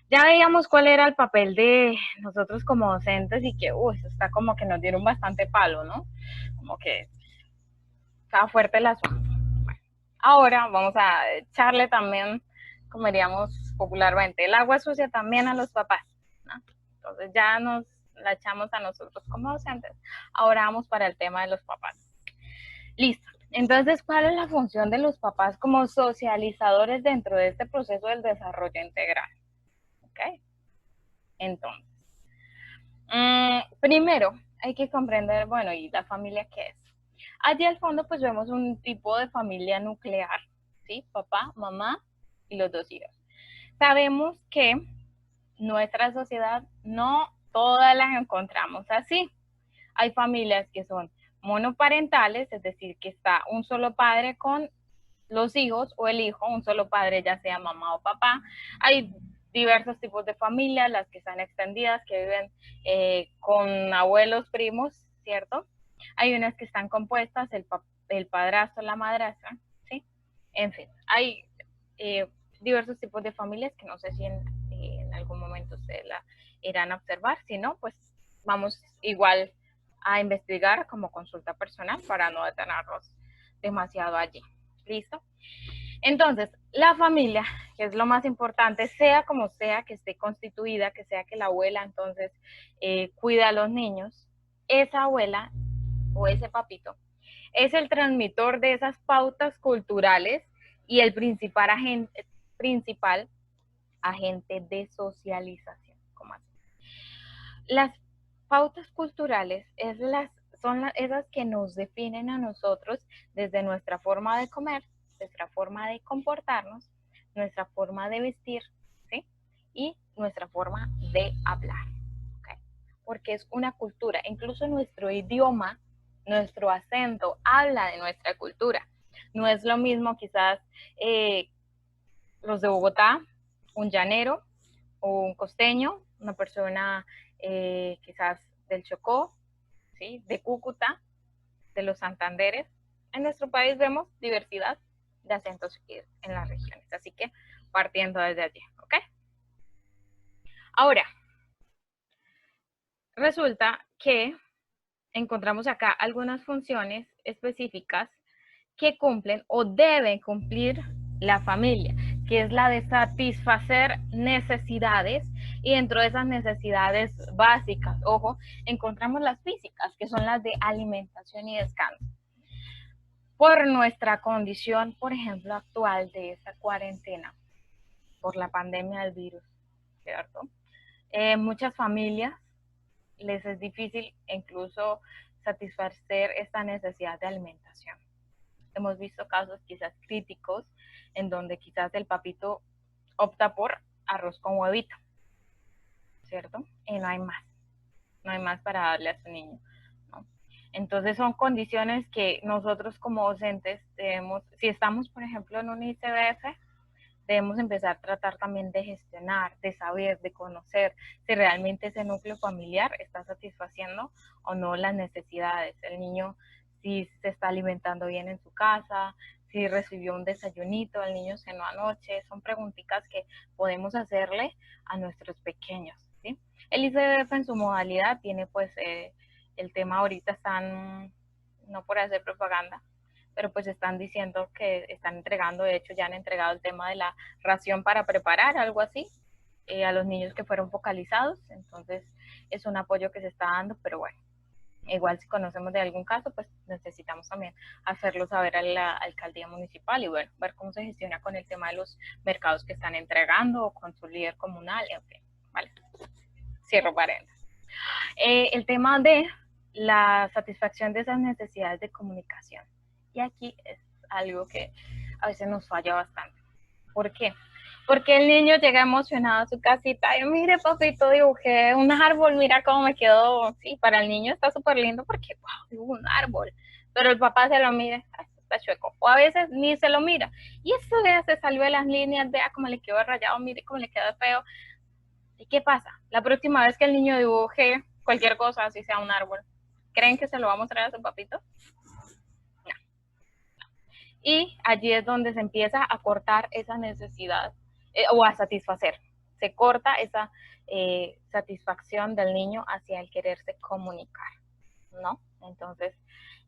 ya veíamos cuál era el papel de nosotros como docentes y que, eso está como que nos dieron bastante palo, ¿no? Como que estaba fuerte el asunto. Bueno, ahora vamos a echarle también, como diríamos popularmente, el agua sucia también a los papás, ¿no? Entonces ya nos la echamos a nosotros como docentes. Ahora vamos para el tema de los papás. Listo. Entonces, ¿cuál es la función de los papás como socializadores dentro de este proceso del desarrollo integral? ¿Ok? Entonces, primero hay que comprender, bueno, ¿y la familia qué es? Allí al fondo pues vemos un tipo de familia nuclear, ¿sí? Papá, mamá y los dos hijos. Sabemos que nuestra sociedad no todas las encontramos así. Hay familias que son monoparentales, es decir, que está un solo padre con los hijos o el hijo, un solo padre, ya sea mamá o papá. Hay diversos tipos de familias, las que están extendidas, que viven con abuelos, primos, ¿cierto? Hay unas que están compuestas, el padrastro, la madrastra, ¿sí? En fin, hay diversos tipos de familias que no sé si en algún momento ustedes la irán a observar, si no, pues vamos igual a investigar como consulta personal para no detenernos demasiado allí. ¿Listo? Entonces, la familia, que es lo más importante, sea como sea que esté constituida, que sea que la abuela entonces cuida a los niños, esa abuela o ese papito es el transmisor de esas pautas culturales y el principal agente de socialización. ¿Cómo así? Las pautas culturales son esas que nos definen a nosotros desde nuestra forma de comer, nuestra forma de comportarnos, nuestra forma de vestir, ¿sí? Y nuestra forma de hablar, ¿okay? Porque es una cultura, incluso nuestro idioma, nuestro acento habla de nuestra cultura. No es lo mismo quizás los de Bogotá, un llanero o un costeño, una persona quizás del Chocó, ¿sí? De Cúcuta, de los Santanderes. En nuestro país vemos diversidad de acentos en las regiones, así que partiendo desde allí, ¿ok? Ahora, resulta que encontramos acá algunas funciones específicas que cumplen o deben cumplir la familia, que es la de satisfacer necesidades, y dentro de esas necesidades básicas, ojo, encontramos las físicas, que son las de alimentación y descanso. Por nuestra condición, por ejemplo, actual de esta cuarentena, por la pandemia del virus, ¿cierto? Muchas familias les es difícil incluso satisfacer esta necesidad de alimentación. Hemos visto casos quizás críticos en donde quizás el papito opta por arroz con huevito, ¿cierto? Y no hay más para darle a su niño, ¿no? Entonces son condiciones que nosotros como docentes debemos, si estamos por ejemplo en un ICBF, debemos empezar a tratar también de gestionar, de saber, de conocer si realmente ese núcleo familiar está satisfaciendo o no las necesidades. El niño, si se está alimentando bien en su casa, si recibió un desayunito, el niño cenó anoche. Son preguntitas que podemos hacerle a nuestros pequeños, ¿sí? El ICBF en su modalidad tiene pues el tema ahorita están, no por hacer propaganda, pero pues están diciendo que están entregando, de hecho ya han entregado el tema de la ración para preparar, algo así, a los niños que fueron focalizados. Entonces es un apoyo que se está dando, pero bueno, igual si conocemos de algún caso, pues necesitamos también hacerlo saber a la alcaldía municipal y bueno, ver cómo se gestiona con el tema de los mercados que están entregando o con su líder comunal, en fin, ¿vale? Cierro paréntesis. El tema de la satisfacción de esas necesidades de comunicación. Y aquí es algo que a veces nos falla bastante. ¿Por qué? Porque el niño llega emocionado a su casita y mire, papito, dibujé un árbol, mira cómo me quedó. Sí, para el niño está súper lindo porque, wow, dibujó un árbol. Pero el papá se lo mira, está chueco. O a veces ni se lo mira. Y eso le se salió de las líneas, vea cómo le quedó rayado, mire cómo le quedó feo. ¿Y qué pasa? La próxima vez que el niño dibuje cualquier cosa, así sea un árbol, ¿creen que se lo va a mostrar a su papito? Y allí es donde se empieza a cortar esa necesidad o a satisfacer. Se corta esa satisfacción del niño hacia el quererse comunicar, ¿no? Entonces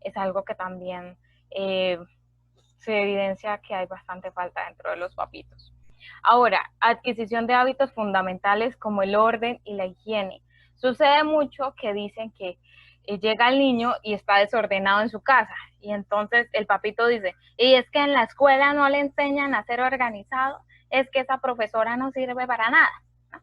es algo que también se evidencia que hay bastante falta dentro de los papitos. Ahora, adquisición de hábitos fundamentales como el orden y la higiene. Sucede mucho que dicen que llega el niño y está desordenado en su casa y entonces el papito dice, y es que en la escuela no le enseñan a ser organizado, es que esa profesora no sirve para nada, ¿no?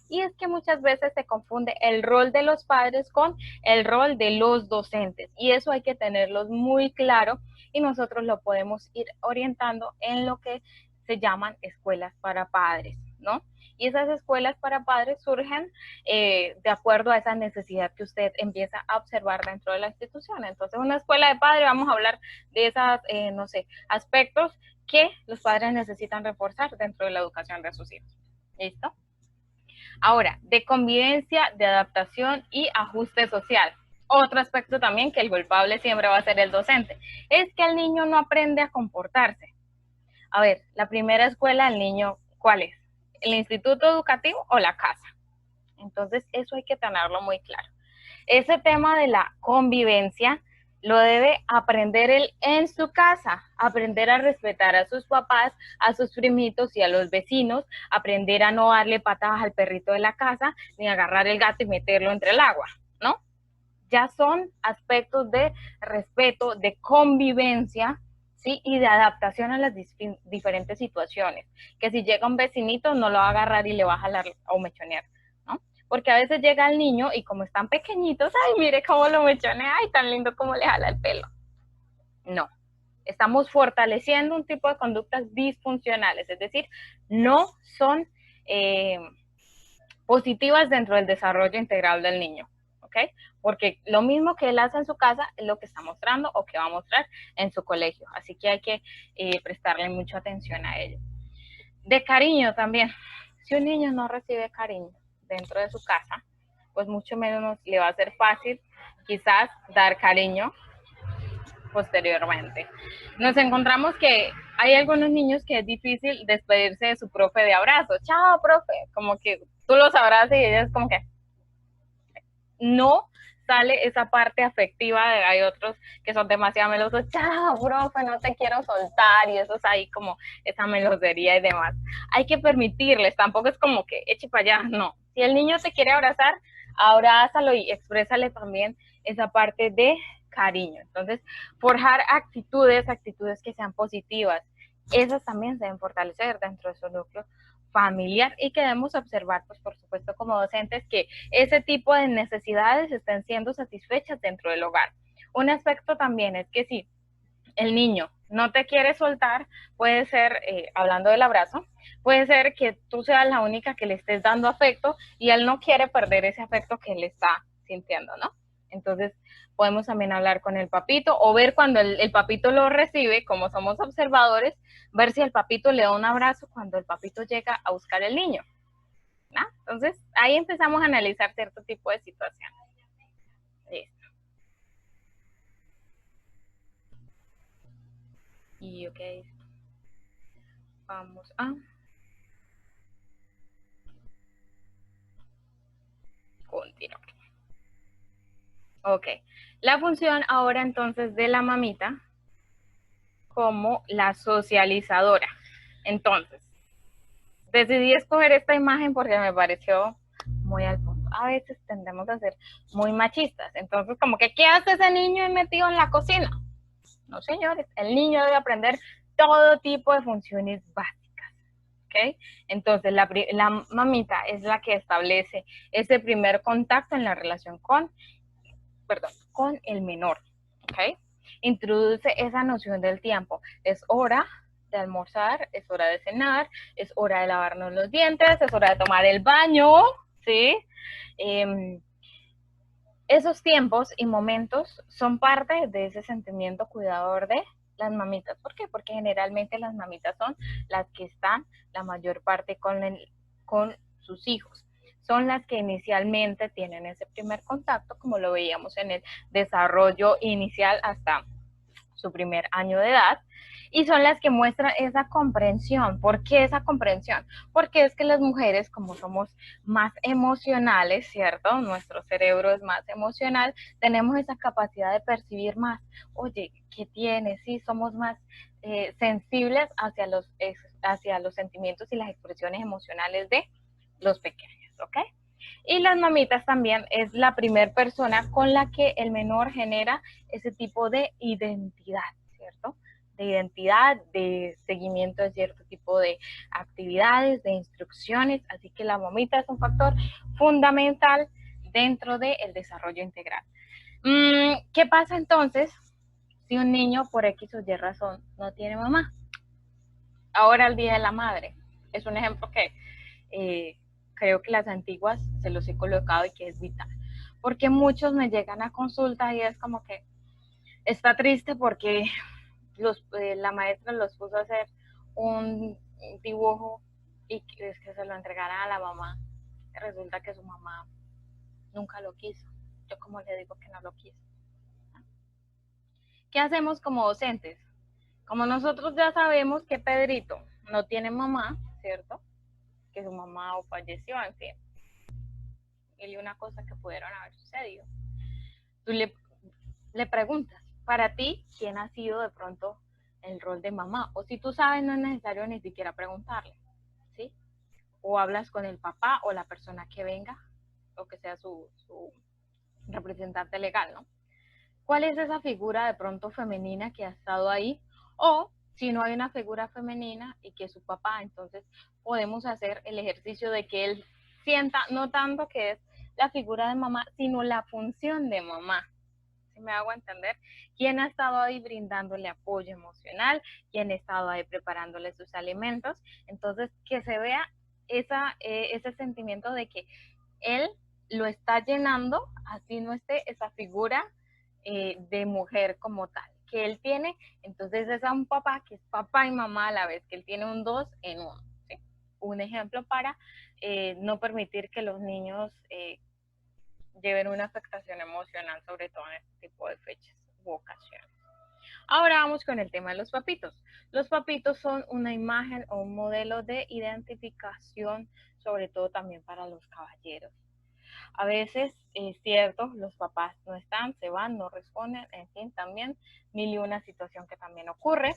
Y es que muchas veces se confunde el rol de los padres con el rol de los docentes y eso hay que tenerlos muy claro y nosotros lo podemos ir orientando en lo que se llaman escuelas para padres, ¿no? Y esas escuelas para padres surgen de acuerdo a esa necesidad que usted empieza a observar dentro de la institución. Entonces, una escuela de padres, vamos a hablar de esos, no sé, aspectos que los padres necesitan reforzar dentro de la educación de sus hijos. ¿Listo? Ahora, de convivencia, de adaptación y ajuste social. Otro aspecto también que el culpable siempre va a ser el docente, es que el niño no aprende a comportarse. A ver, la primera escuela del niño, ¿cuál es? ¿El instituto educativo o la casa? Entonces, eso hay que tenerlo muy claro. Ese tema de la convivencia lo debe aprender él en su casa, aprender a respetar a sus papás, a sus primitos y a los vecinos, aprender a no darle patadas al perrito de la casa, ni agarrar el gato y meterlo entre el agua, ¿no? Ya son aspectos de respeto, de convivencia, ¿sí? Y de adaptación a las diferentes situaciones. Que si llega un vecinito, no lo va a agarrar y le va a jalar o mechonear, ¿no? Porque a veces llega el niño y como están pequeñitos, ay, mire cómo lo mechonea, ay, tan lindo como le jala el pelo. No, estamos fortaleciendo un tipo de conductas disfuncionales, es decir, no son positivas dentro del desarrollo integral del niño. ¿Okay? Porque lo mismo que él hace en su casa es lo que está mostrando o que va a mostrar en su colegio. Así que hay que prestarle mucha atención a ello. De cariño también. Si un niño no recibe cariño dentro de su casa, pues mucho menos le va a ser fácil quizás dar cariño posteriormente. Nos encontramos que hay algunos niños que es difícil despedirse de su profe de abrazo. Chao, profe. Como que tú los abrazas y ellos como que no sale esa parte afectiva. Hay otros que son demasiado melosos. Chao, profe, no te quiero soltar. Y eso es ahí como esa melosería y demás. Hay que permitirles, tampoco es como que eche para allá, no. Si el niño te quiere abrazar, abrázalo y exprésale también esa parte de cariño. Entonces, forjar actitudes que sean positivas, esas también se deben fortalecer dentro de su núcleo familiar y que debemos observar, pues por supuesto como docentes, que ese tipo de necesidades estén siendo satisfechas dentro del hogar. Un aspecto también es que si el niño no te quiere soltar, puede ser, hablando del abrazo, puede ser que tú seas la única que le estés dando afecto y él no quiere perder ese afecto que él está sintiendo, ¿no? Entonces, podemos también hablar con el papito o ver cuando el papito lo recibe, como somos observadores, ver si el papito le da un abrazo cuando el papito llega a buscar el niño, ¿no? Entonces, ahí empezamos a analizar cierto tipo de situaciones. Listo. Y ok, vamos a continuar. Ok, la función ahora entonces de la mamita como la socializadora. Entonces, decidí escoger esta imagen porque me pareció muy al punto. A veces tendemos a ser muy machistas. Entonces, como que, ¿qué hace ese niño metido en la cocina? No, señores, el niño debe aprender todo tipo de funciones básicas. ¿Ok? Entonces, la mamita es la que establece ese primer contacto en la relación con el menor, ¿ok? Introduce esa noción del tiempo. Es hora de almorzar, es hora de cenar, es hora de lavarnos los dientes, es hora de tomar el baño, ¿sí? Esos tiempos y momentos son parte de ese sentimiento cuidador de las mamitas. ¿Por qué? Porque generalmente las mamitas son las que están la mayor parte con sus hijos. Son las que inicialmente tienen ese primer contacto, como lo veíamos en el desarrollo inicial hasta su primer año de edad, y son las que muestran esa comprensión. ¿Por qué esa comprensión? Porque es que las mujeres, como somos más emocionales, ¿cierto? Nuestro cerebro es más emocional, tenemos esa capacidad de percibir más. Oye, ¿qué tienes? Sí, somos más sensibles hacia los sentimientos y las expresiones emocionales de los pequeños, ¿ok? Y las mamitas también es la primera persona con la que el menor genera ese tipo de identidad, ¿cierto? De identidad, de seguimiento de cierto tipo de actividades, de instrucciones. Así que la mamita es un factor fundamental dentro del desarrollo integral. ¿Qué pasa entonces si un niño por X o Y razón no tiene mamá? Ahora el Día de la Madre es un ejemplo que creo que las antiguas se los he colocado y que es vital. Porque muchos me llegan a consulta y es como que está triste porque la maestra los puso a hacer un dibujo y es que se lo entregaran a la mamá. Resulta que su mamá nunca lo quiso. Yo como le digo que no lo quiso. ¿Qué hacemos como docentes? Como nosotros ya sabemos que Pedrito no tiene mamá, ¿cierto? Que su mamá o falleció, en fin, y una cosa que pudieron haber sucedido. Tú le preguntas, para ti, ¿quién ha sido de pronto el rol de mamá? O si tú sabes, no es necesario ni siquiera preguntarle, ¿sí? O hablas con el papá o la persona que venga, o que sea su representante legal, ¿no? ¿Cuál es esa figura de pronto femenina que ha estado ahí? O si no hay una figura femenina y que es su papá, entonces podemos hacer el ejercicio de que él sienta no tanto que es la figura de mamá, sino la función de mamá. ¿Sí me hago entender? ¿Quién ha estado ahí brindándole apoyo emocional? ¿Quién ha estado ahí preparándole sus alimentos? Entonces, que se vea ese sentimiento de que él lo está llenando, así no esté esa figura de mujer como tal, que él tiene. Entonces es a un papá que es papá y mamá a la vez, que él tiene un dos en uno, ¿sí? Un ejemplo para no permitir que los niños lleven una afectación emocional, sobre todo en este tipo de fechas u ocasiones. Ahora vamos con el tema de los papitos. Los papitos son una imagen o un modelo de identificación, sobre todo también para los caballeros. A veces es cierto, los papás no están, se van, no responden, en fin, también mil y una situación que también ocurre.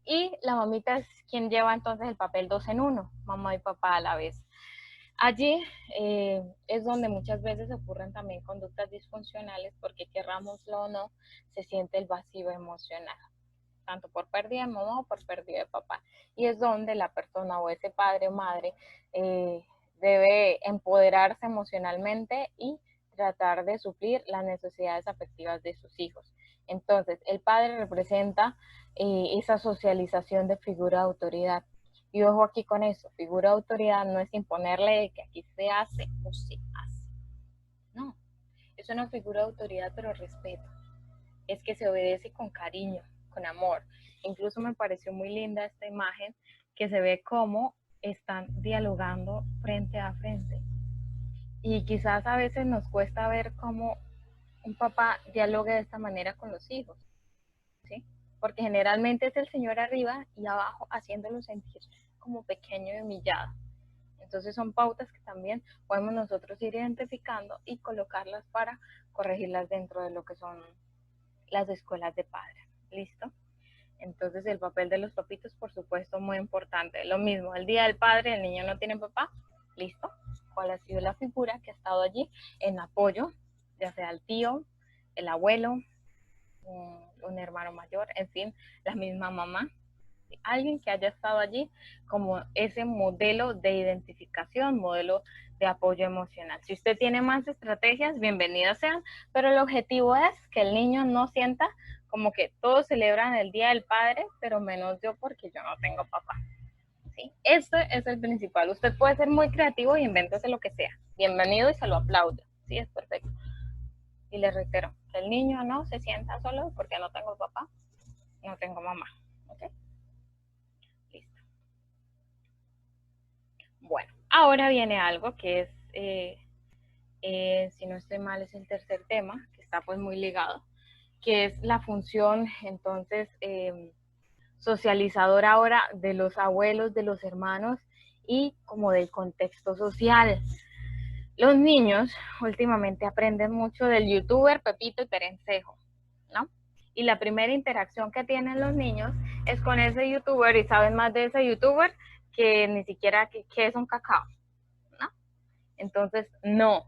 Y la mamita es quien lleva entonces el papel 2 en 1, mamá y papá a la vez. Allí es donde muchas veces ocurren también conductas disfuncionales porque querrámoslo o no, se siente el vacío emocional, tanto por pérdida de mamá o por pérdida de papá. Y es donde la persona o ese padre o madre debe empoderarse emocionalmente y tratar de suplir las necesidades afectivas de sus hijos. Entonces, el padre representa esa socialización de figura de autoridad. Y ojo aquí con eso, figura de autoridad no es imponerle que aquí se hace o se hace. No, es una figura de autoridad pero respeto. Es que se obedece con cariño, con amor. Incluso me pareció muy linda esta imagen que se ve cómo están dialogando frente a frente. Y quizás a veces nos cuesta ver cómo un papá dialogue de esta manera con los hijos, ¿sí? Porque generalmente es el señor arriba y abajo haciéndolo sentir como pequeño y humillado. Entonces son pautas que también podemos nosotros ir identificando y colocarlas para corregirlas dentro de lo que son las escuelas de padres. ¿Listo? Entonces el papel de los papitos, por supuesto, muy importante. Lo mismo, el día del padre, el niño no tiene papá, ¿listo? ¿Cuál ha sido la figura que ha estado allí en apoyo, ya sea el tío, el abuelo, un hermano mayor, en fin, la misma mamá? Alguien que haya estado allí como ese modelo de identificación, modelo de apoyo emocional. Si usted tiene más estrategias, bienvenidas sean, pero el objetivo es que el niño no sienta como que todos celebran el Día del Padre, pero menos yo porque yo no tengo papá. ¿Sí? Esto es el principal. Usted puede ser muy creativo y invéntese lo que sea. Bienvenido y se lo aplaudo. Sí, es perfecto. Y le reitero, que el niño no se sienta solo porque no tengo papá, no tengo mamá. ¿Ok? Listo. Bueno, ahora viene algo que es, si no estoy mal, es el tercer tema, que está pues muy ligado, que es la función entonces socializadora ahora de los abuelos, de los hermanos y como del contexto social. Los niños últimamente aprenden mucho del youtuber Pepito y Perencejo, ¿no? Y la primera interacción que tienen los niños es con ese youtuber y saben más de ese youtuber que ni siquiera que es un cacao, ¿no? Entonces, no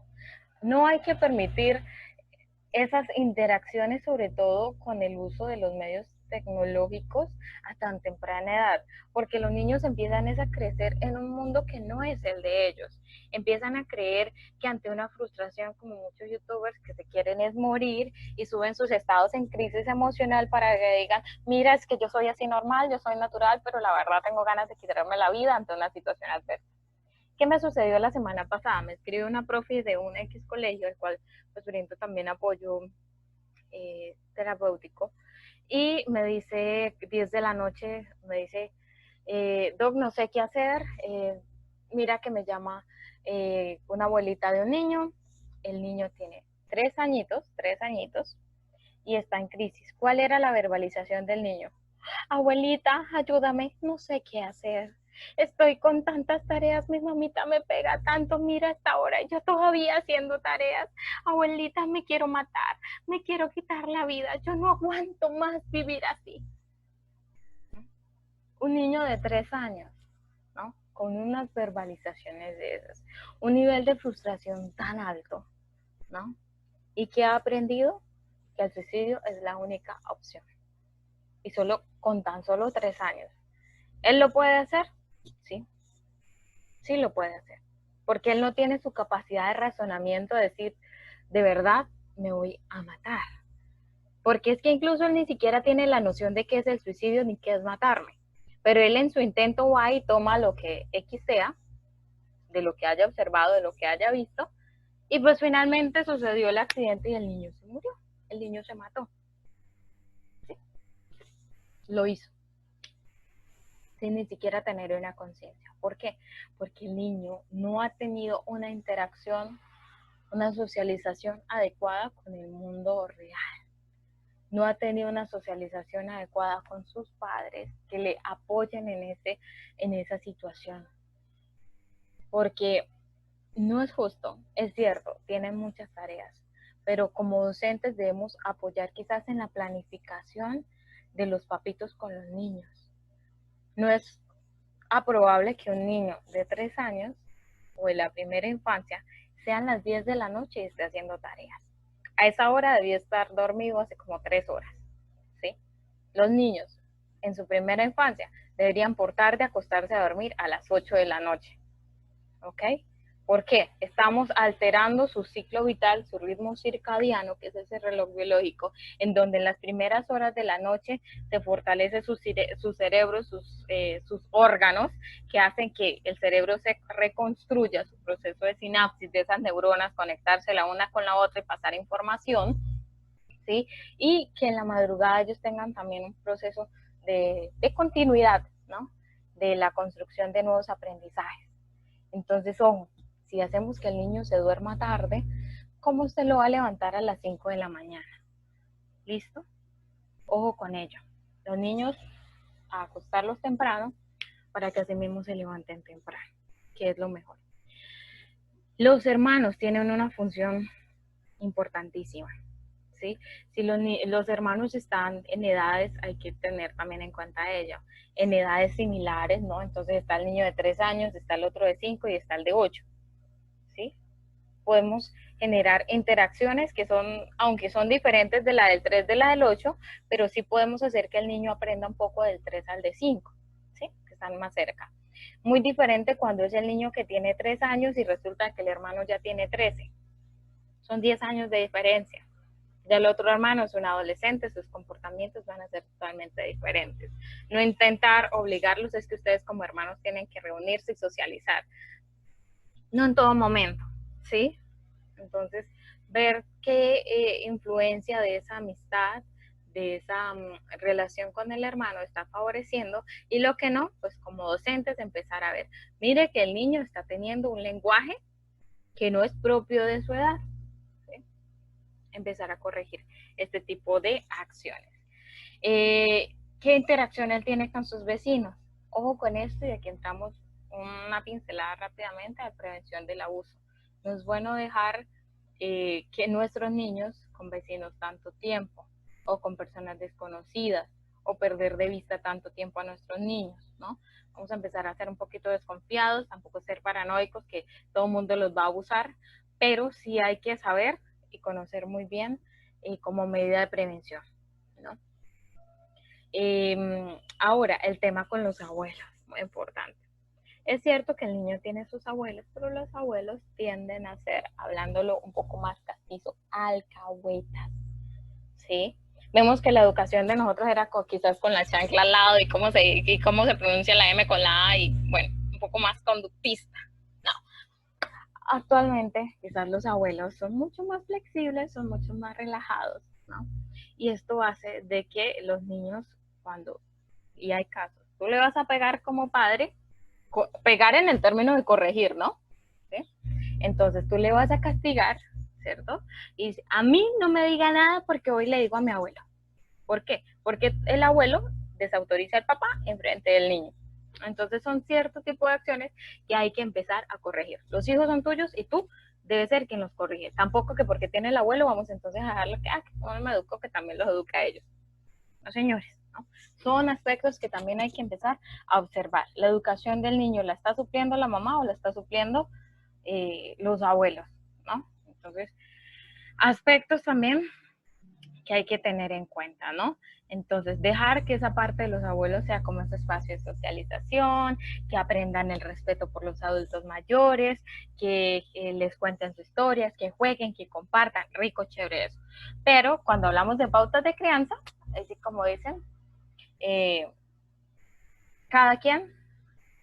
hay que permitir esas interacciones, sobre todo con el uso de los medios tecnológicos a tan temprana edad, porque los niños empiezan a crecer en un mundo que no es el de ellos. Empiezan a creer que ante una frustración, como muchos youtubers que se quieren es morir y suben sus estados en crisis emocional para que digan, mira, es que yo soy así normal, yo soy natural, pero la verdad tengo ganas de quitarme la vida ante una situación adversa. ¿Qué me sucedió la semana pasada? Me escribió una profe de un X colegio, al cual pues brindo también apoyo terapéutico, y me dice, 10 de la noche, me dice, Doc, no sé qué hacer, mira que me llama una abuelita de un niño, el niño tiene 3 añitos, y está en crisis. ¿Cuál era la verbalización del niño? Abuelita, ayúdame, no sé qué hacer. Estoy con tantas tareas, mi mamita me pega tanto, mira hasta ahora, yo todavía haciendo tareas. Abuelita, me quiero matar, me quiero quitar la vida, yo no aguanto más vivir así. Un niño de 3 años, ¿no? Con unas verbalizaciones de esas, un nivel de frustración tan alto, ¿no? ¿Y qué ha aprendido? Que el suicidio es la única opción. Y solo con tan solo 3 años. ¿Él lo puede hacer? Sí, sí lo puede hacer. Porque él no tiene su capacidad de razonamiento de decir, de verdad, me voy a matar. Porque es que incluso él ni siquiera tiene la noción de qué es el suicidio ni qué es matarme. Pero él en su intento va y toma lo que X sea, de lo que haya observado, de lo que haya visto, y pues finalmente sucedió el accidente y el niño se murió. El niño se mató. ¿Sí? Lo hizo. Sin ni siquiera tener una conciencia. ¿Por qué? Porque el niño no ha tenido una interacción, una socialización adecuada con el mundo real. no ha tenido una socialización adecuada con sus padres que le apoyen en esa situación. Porque no es justo, es cierto, tienen muchas tareas, pero como docentes debemos apoyar quizás en la planificación de los papitos con los niños. No es aprobable que un niño de 3 años o de la primera infancia sean las 10 de la noche y esté haciendo tareas. A esa hora debía estar dormido hace como 3 horas, ¿sí? Los niños en su primera infancia deberían por tarde acostarse a dormir a las 8 de la noche, ¿ok? ¿Por qué? Estamos alterando su ciclo vital, su ritmo circadiano, que es ese reloj biológico, en donde en las primeras horas de la noche se fortalece su cerebro, sus órganos, que hacen que el cerebro se reconstruya, su proceso de sinapsis de esas neuronas, conectarse la una con la otra y pasar información, ¿sí? Y que en la madrugada ellos tengan también un proceso de continuidad, ¿no? De la construcción de nuevos aprendizajes. Entonces, ojo, si hacemos que el niño se duerma tarde, ¿cómo usted lo va a levantar a las 5 de la mañana? ¿Listo? Ojo con ello. Los niños, a acostarlos temprano para que así mismo se levanten temprano, que es lo mejor. Los hermanos tienen una función importantísima, ¿sí? Si los hermanos están en edades, hay que tener también en cuenta ello, en edades similares, ¿no? Entonces está el niño de 3 años, está el otro de 5 y está el de 8, ¿sí? Podemos generar interacciones que son, aunque son diferentes de la del 3, de la del 8, pero sí podemos hacer que el niño aprenda un poco del 3 al de 5, ¿sí? Que están más cerca. Muy diferente cuando es el niño que tiene 3 años y resulta que el hermano ya tiene 13. Son 10 años de diferencia. Ya el otro hermano es un adolescente, sus comportamientos van a ser totalmente diferentes. No intentar obligarlos, es que ustedes como hermanos tienen que reunirse y socializar. No en todo momento, ¿sí? Entonces, ver qué influencia de esa amistad, de esa relación con el hermano está favoreciendo y lo que no, pues como docentes empezar a ver, mire que el niño está teniendo un lenguaje que no es propio de su edad, ¿sí? Empezar a corregir este tipo de acciones. ¿Qué interacción él tiene con sus vecinos? Ojo con esto, y aquí entramos una pincelada rápidamente a prevención del abuso. No es bueno dejar que nuestros niños con vecinos tanto tiempo o con personas desconocidas o perder de vista tanto tiempo a nuestros niños, ¿no? Vamos a empezar a ser un poquito desconfiados, tampoco ser paranoicos que todo el mundo los va a abusar, pero sí hay que saber y conocer muy bien como medida de prevención, ¿no? Ahora, el tema con los abuelos, muy importante. Es cierto que el niño tiene sus abuelos, pero los abuelos tienden a ser, hablándolo un poco más castizo, alcahuetas, ¿sí? Vemos que la educación de nosotros era quizás con la chancla al lado y cómo se pronuncia la M con la A y, bueno, un poco más conductista. No. Actualmente, quizás los abuelos son mucho más flexibles, son mucho más relajados, ¿no? Y esto hace de que los niños, y hay casos, tú le vas a pegar como padre, pegar en el término de corregir, ¿no? ¿Sí? Entonces tú le vas a castigar, ¿cierto? Y a mí no me diga nada porque hoy le digo a mi abuelo. ¿Por qué? Porque el abuelo desautoriza al papá en frente del niño. Entonces son ciertos tipos de acciones que hay que empezar a corregir. Los hijos son tuyos y tú debes ser quien los corrige. Tampoco que porque tiene el abuelo vamos entonces a dejarlo que no me educo, que también los eduque a ellos. No, señores, ¿no? Son aspectos que también hay que empezar a observar. ¿La educación del niño la está supliendo la mamá o la está supliendo los abuelos, ¿no? Entonces, aspectos también que hay que tener en cuenta, ¿no? Entonces, dejar que esa parte de los abuelos sea como ese espacio de socialización, que aprendan el respeto por los adultos mayores, que les cuenten sus historias, que jueguen, que compartan, rico, chévere eso. Pero cuando hablamos de pautas de crianza, así como dicen, cada quien,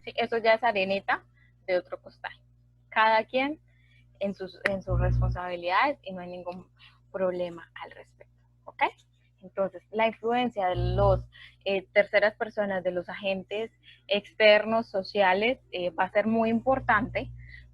sí, eso ya es arenita de otro costal, cada quien en sus responsabilidades y no hay ningún problema al respecto, ¿ok? Entonces, la influencia de los terceras personas, de los agentes externos, sociales, va a ser muy importante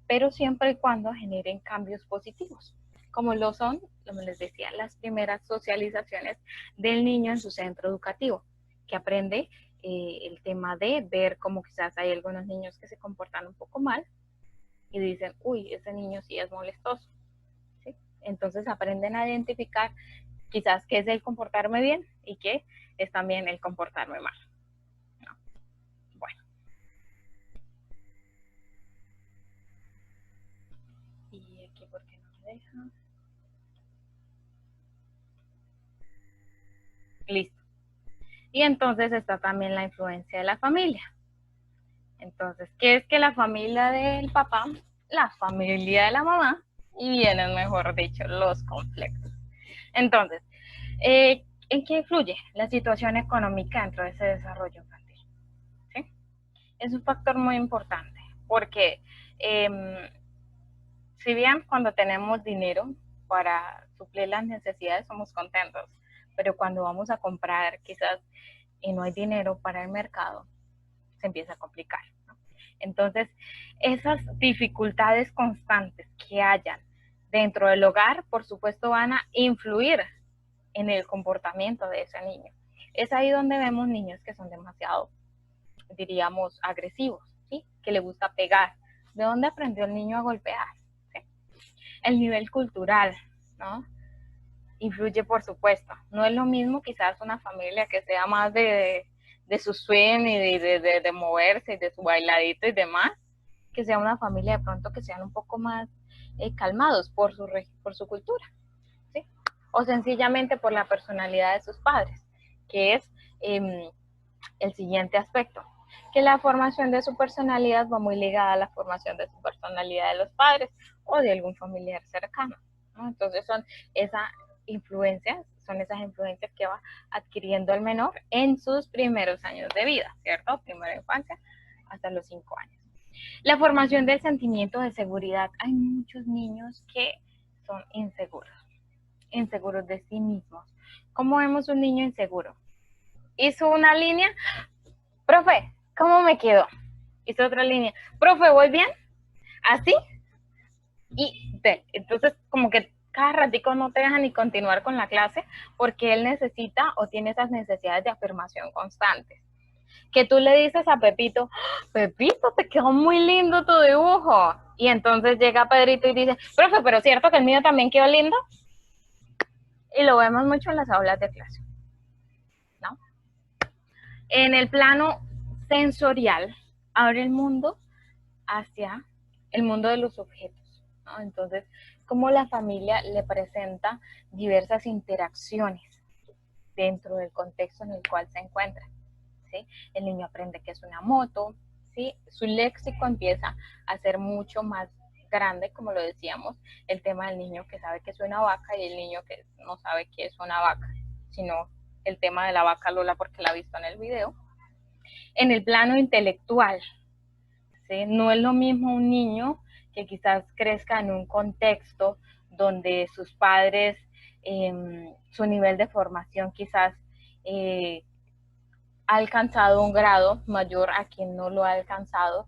pero siempre y cuando generen cambios positivos, como lo son, como les decía, las primeras socializaciones del niño en su centro educativo, que aprende el tema de ver cómo quizás hay algunos niños que se comportan un poco mal y dicen, uy, ese niño sí es molestoso, ¿sí? Entonces aprenden a identificar quizás qué es el comportarme bien y qué es también el comportarme mal. ¿No? Bueno. Y aquí, ¿por qué no me deja? Listo. Y entonces está también la influencia de la familia. Entonces, ¿qué es que la familia del papá? La familia de la mamá, y vienen, mejor dicho, los conflictos. Entonces, ¿en qué influye la situación económica dentro de ese desarrollo infantil? ¿Sí? Es un factor muy importante, porque si bien cuando tenemos dinero para suplir las necesidades somos contentos, pero cuando vamos a comprar quizás y no hay dinero para el mercado, se empieza a complicar, ¿no? Entonces, esas dificultades constantes que hayan dentro del hogar, por supuesto, van a influir en el comportamiento de ese niño. Es ahí donde vemos niños que son demasiado, diríamos, agresivos, ¿sí? Que le gusta pegar. ¿De dónde aprendió el niño a golpear? ¿Sí? El nivel cultural, ¿no? Influye, por supuesto. No es lo mismo quizás una familia que sea más de su swing y de moverse y de su bailadito y demás, que sea una familia de pronto que sean un poco más calmados por su cultura, ¿sí? O sencillamente por la personalidad de sus padres, que es el siguiente aspecto, que la formación de su personalidad va muy ligada a la formación de su personalidad de los padres o de algún familiar cercano, ¿no? Entonces son esas influencias que va adquiriendo el menor en sus primeros años de vida, ¿cierto? Primera infancia hasta los 5 años. La formación del sentimiento de seguridad. Hay muchos niños que son inseguros de sí mismos. ¿Cómo vemos un niño inseguro? Hizo una línea, profe, ¿cómo me quedó? Hizo otra línea, profe, ¿voy bien? ¿Así? Entonces como que cada ratico no te deja ni continuar con la clase porque él necesita o tiene esas necesidades de afirmación constantes. Que tú le dices a Pepito, Pepito, te quedó muy lindo tu dibujo. Y entonces llega Pedrito y dice, profe, pero ¿es cierto que el mío también quedó lindo? Y lo vemos mucho en las aulas de clase, ¿no? En el plano sensorial, abre el mundo hacia el mundo de los objetos, ¿no? Entonces, cómo la familia le presenta diversas interacciones dentro del contexto en el cual se encuentra, ¿sí? El niño aprende que es una moto, ¿sí? Su léxico empieza a ser mucho más grande, como lo decíamos, el tema del niño que sabe que es una vaca y el niño que no sabe que es una vaca, sino el tema de la vaca Lola porque la ha visto en el video. En el plano intelectual, ¿sí? No es lo mismo un niño que quizás crezca en un contexto donde sus padres, su nivel de formación quizás ha alcanzado un grado mayor a quien no lo ha alcanzado,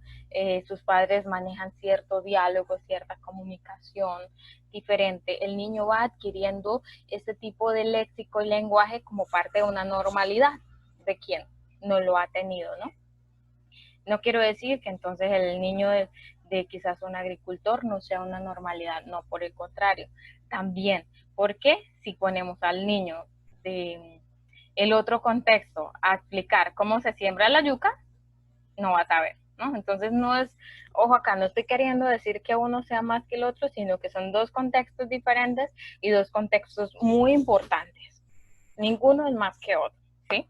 sus padres manejan cierto diálogo, cierta comunicación diferente. El niño va adquiriendo este tipo de léxico y lenguaje como parte de una normalidad de quien no lo ha tenido, ¿no? No quiero decir que entonces el niño de quizás un agricultor no sea una normalidad, no, por el contrario, también, porque si ponemos al niño de el otro contexto a explicar cómo se siembra la yuca, no va a saber, ¿no? Entonces no es, ojo acá, no estoy queriendo decir que uno sea más que el otro, sino que son dos contextos diferentes y dos contextos muy importantes. Ninguno es más que otro, ¿sí?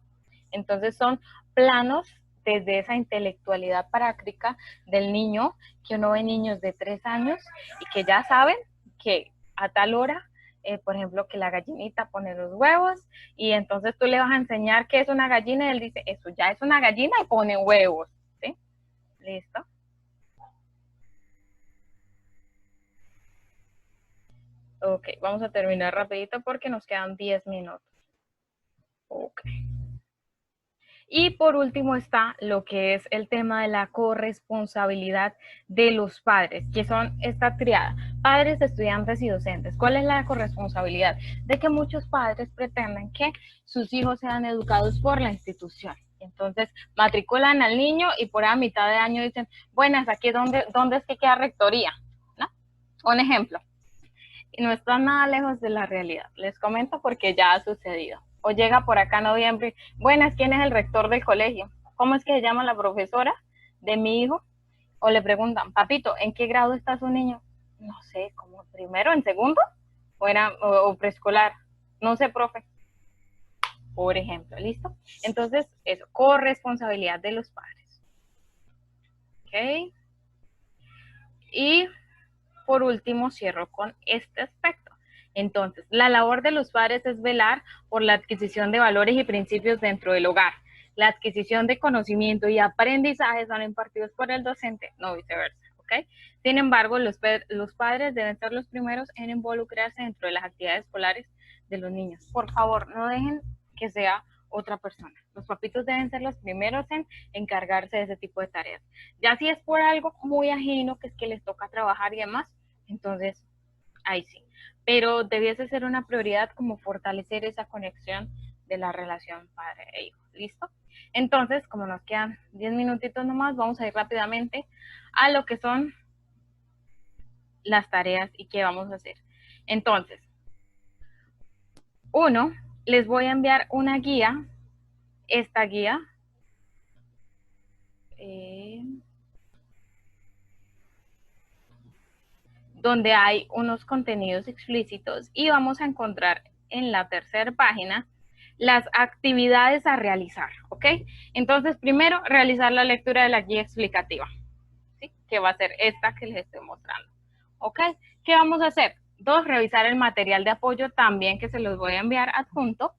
Entonces son planos desde esa intelectualidad práctica del niño, que uno ve niños de 3 años y que ya saben que a tal hora, por ejemplo, que la gallinita pone los huevos y entonces tú le vas a enseñar qué es una gallina y él dice, eso ya es una gallina y pone huevos, ¿sí? ¿Listo? Ok, vamos a terminar rapidito porque nos quedan 10 minutos. Ok. Y por último está lo que es el tema de la corresponsabilidad de los padres, que son esta triada, padres, estudiantes y docentes. ¿Cuál es la corresponsabilidad? De que muchos padres pretenden que sus hijos sean educados por la institución. Entonces matriculan al niño y por a mitad de año dicen, buenas, aquí dónde es que queda rectoría, ¿no? Un ejemplo. Y no está nada lejos de la realidad. Les comento porque ya ha sucedido. O llega por acá en noviembre, buenas, ¿quién es el rector del colegio? ¿Cómo es que se llama la profesora de mi hijo? O le preguntan, papito, ¿en qué grado está su niño? No sé, como primero, en segundo, o preescolar. No sé, profe. Por ejemplo, ¿listo? Entonces, eso, corresponsabilidad de los padres. ¿Ok? Y por último, cierro con este aspecto. Entonces, la labor de los padres es velar por la adquisición de valores y principios dentro del hogar. La adquisición de conocimiento y aprendizaje son impartidos por el docente, no viceversa. ¿Okay? Sin embargo, los padres deben ser los primeros en involucrarse dentro de las actividades escolares de los niños. Por favor, no dejen que sea otra persona. Los papitos deben ser los primeros en encargarse de ese tipo de tareas. Ya si es por algo muy ajeno, que es que les toca trabajar y demás, entonces ahí sí. Pero debiese ser una prioridad como fortalecer esa conexión de la relación padre e hijo. ¿Listo? Entonces, como nos quedan 10 minutitos nomás, vamos a ir rápidamente a lo que son las tareas y qué vamos a hacer. Entonces, uno, les voy a enviar una guía, esta guía, donde hay unos contenidos explícitos y vamos a encontrar en la tercera página las actividades a realizar, ¿ok? Entonces, primero, realizar la lectura de la guía explicativa, ¿sí? Que va a ser esta que les estoy mostrando, ¿ok? ¿Qué vamos a hacer? Dos, revisar el material de apoyo también que se los voy a enviar adjunto,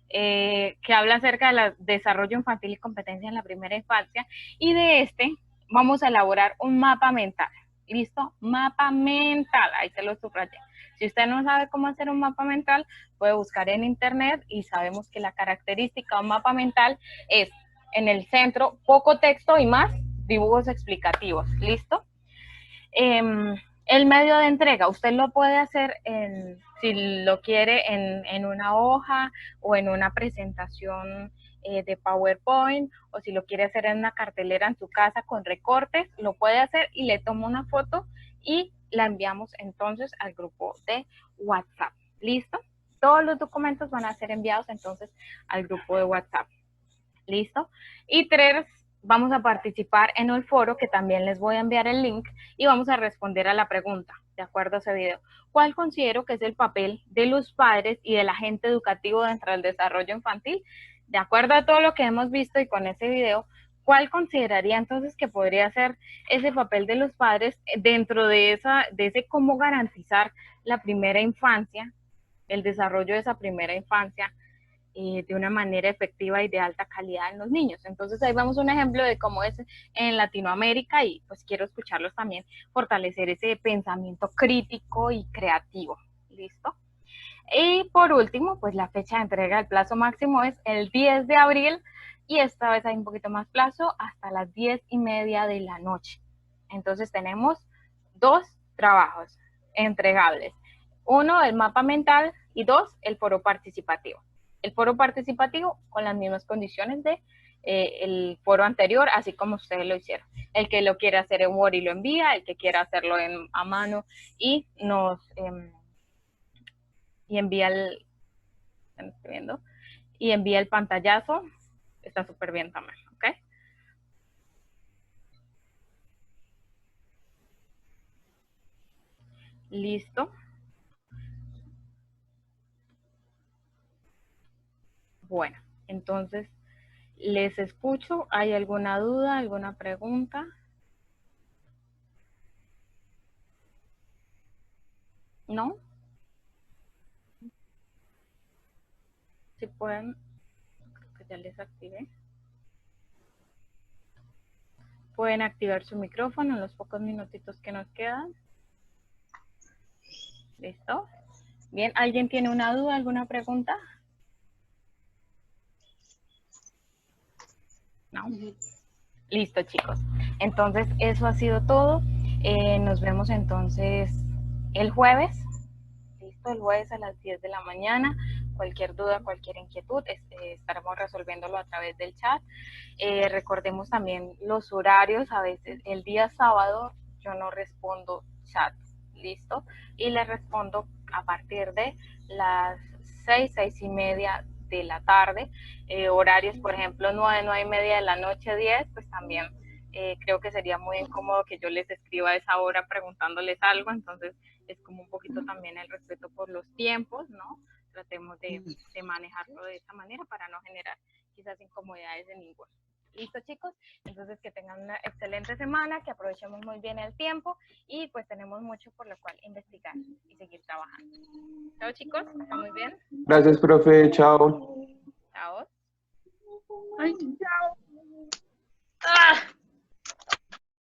que habla acerca del desarrollo infantil y competencia en la primera infancia, y de este vamos a elaborar un mapa mental. ¿Listo? Mapa mental, ahí se lo subrayé. Si usted no sabe cómo hacer un mapa mental, puede buscar en internet y sabemos que la característica de un mapa mental es en el centro poco texto y más dibujos explicativos. ¿Listo? El medio de entrega, usted lo puede hacer si lo quiere en una hoja o en una presentación de PowerPoint, o si lo quiere hacer en una cartelera en su casa con recortes, lo puede hacer y le toma una foto y la enviamos entonces al grupo de WhatsApp. ¿Listo? Todos los documentos van a ser enviados entonces al grupo de WhatsApp. ¿Listo? Y tres, vamos a participar en el foro, que también les voy a enviar el link, y vamos a responder a la pregunta, de acuerdo a ese video. ¿Cuál considero que es el papel de los padres y del agente educativo dentro del desarrollo infantil? De acuerdo a todo lo que hemos visto y con ese video, ¿cuál consideraría entonces que podría ser ese papel de los padres dentro de ese cómo garantizar la primera infancia, el desarrollo de esa primera infancia, de una manera efectiva y de alta calidad en los niños? Entonces ahí vamos a un ejemplo de cómo es en Latinoamérica, y pues quiero escucharlos también fortalecer ese pensamiento crítico y creativo. ¿Listo? Y por último, pues la fecha de entrega del plazo máximo es el 10 de abril, y esta vez hay un poquito más plazo, hasta las 10:30 de la noche. Entonces tenemos dos trabajos entregables. Uno, el mapa mental, y dos, el foro participativo. El foro participativo con las mismas condiciones de el foro anterior, así como ustedes lo hicieron. El que lo quiera hacer en Word y lo envía, el que quiera hacerlo a mano y nos y envía el, ¿están escribiendo? Y envía el pantallazo, está súper bien también, ¿ok? Listo. Bueno, entonces les escucho. ¿Hay alguna duda, alguna pregunta? ¿No? Si pueden, creo que ya les activé. Pueden activar su micrófono en los pocos minutitos que nos quedan. ¿Listo? Bien, ¿alguien tiene una duda, alguna pregunta? ¿no? Listo, chicos. Entonces, eso ha sido todo. Nos vemos entonces el jueves. Listo, el jueves a las 10 de la mañana. Cualquier duda, cualquier inquietud, estaremos resolviéndolo a través del chat. Recordemos también los horarios. A veces el día sábado yo no respondo chat, ¿listo? Y les respondo a partir de las 6:30 de la tarde. Horarios, por ejemplo, 9:30 de la noche, 10, pues también creo que sería muy incómodo que yo les escriba a esa hora preguntándoles algo, entonces es como un poquito también el respeto por los tiempos, ¿no? Tratemos de manejarlo de esta manera para no generar quizás incomodidades de ninguno. ¿Listo, chicos? Entonces, que tengan una excelente semana, que aprovechemos muy bien el tiempo y pues tenemos mucho por lo cual investigar y seguir trabajando. Chao, chicos, está muy bien. Gracias, profe, chao. Chao. Ay, chao. Ah.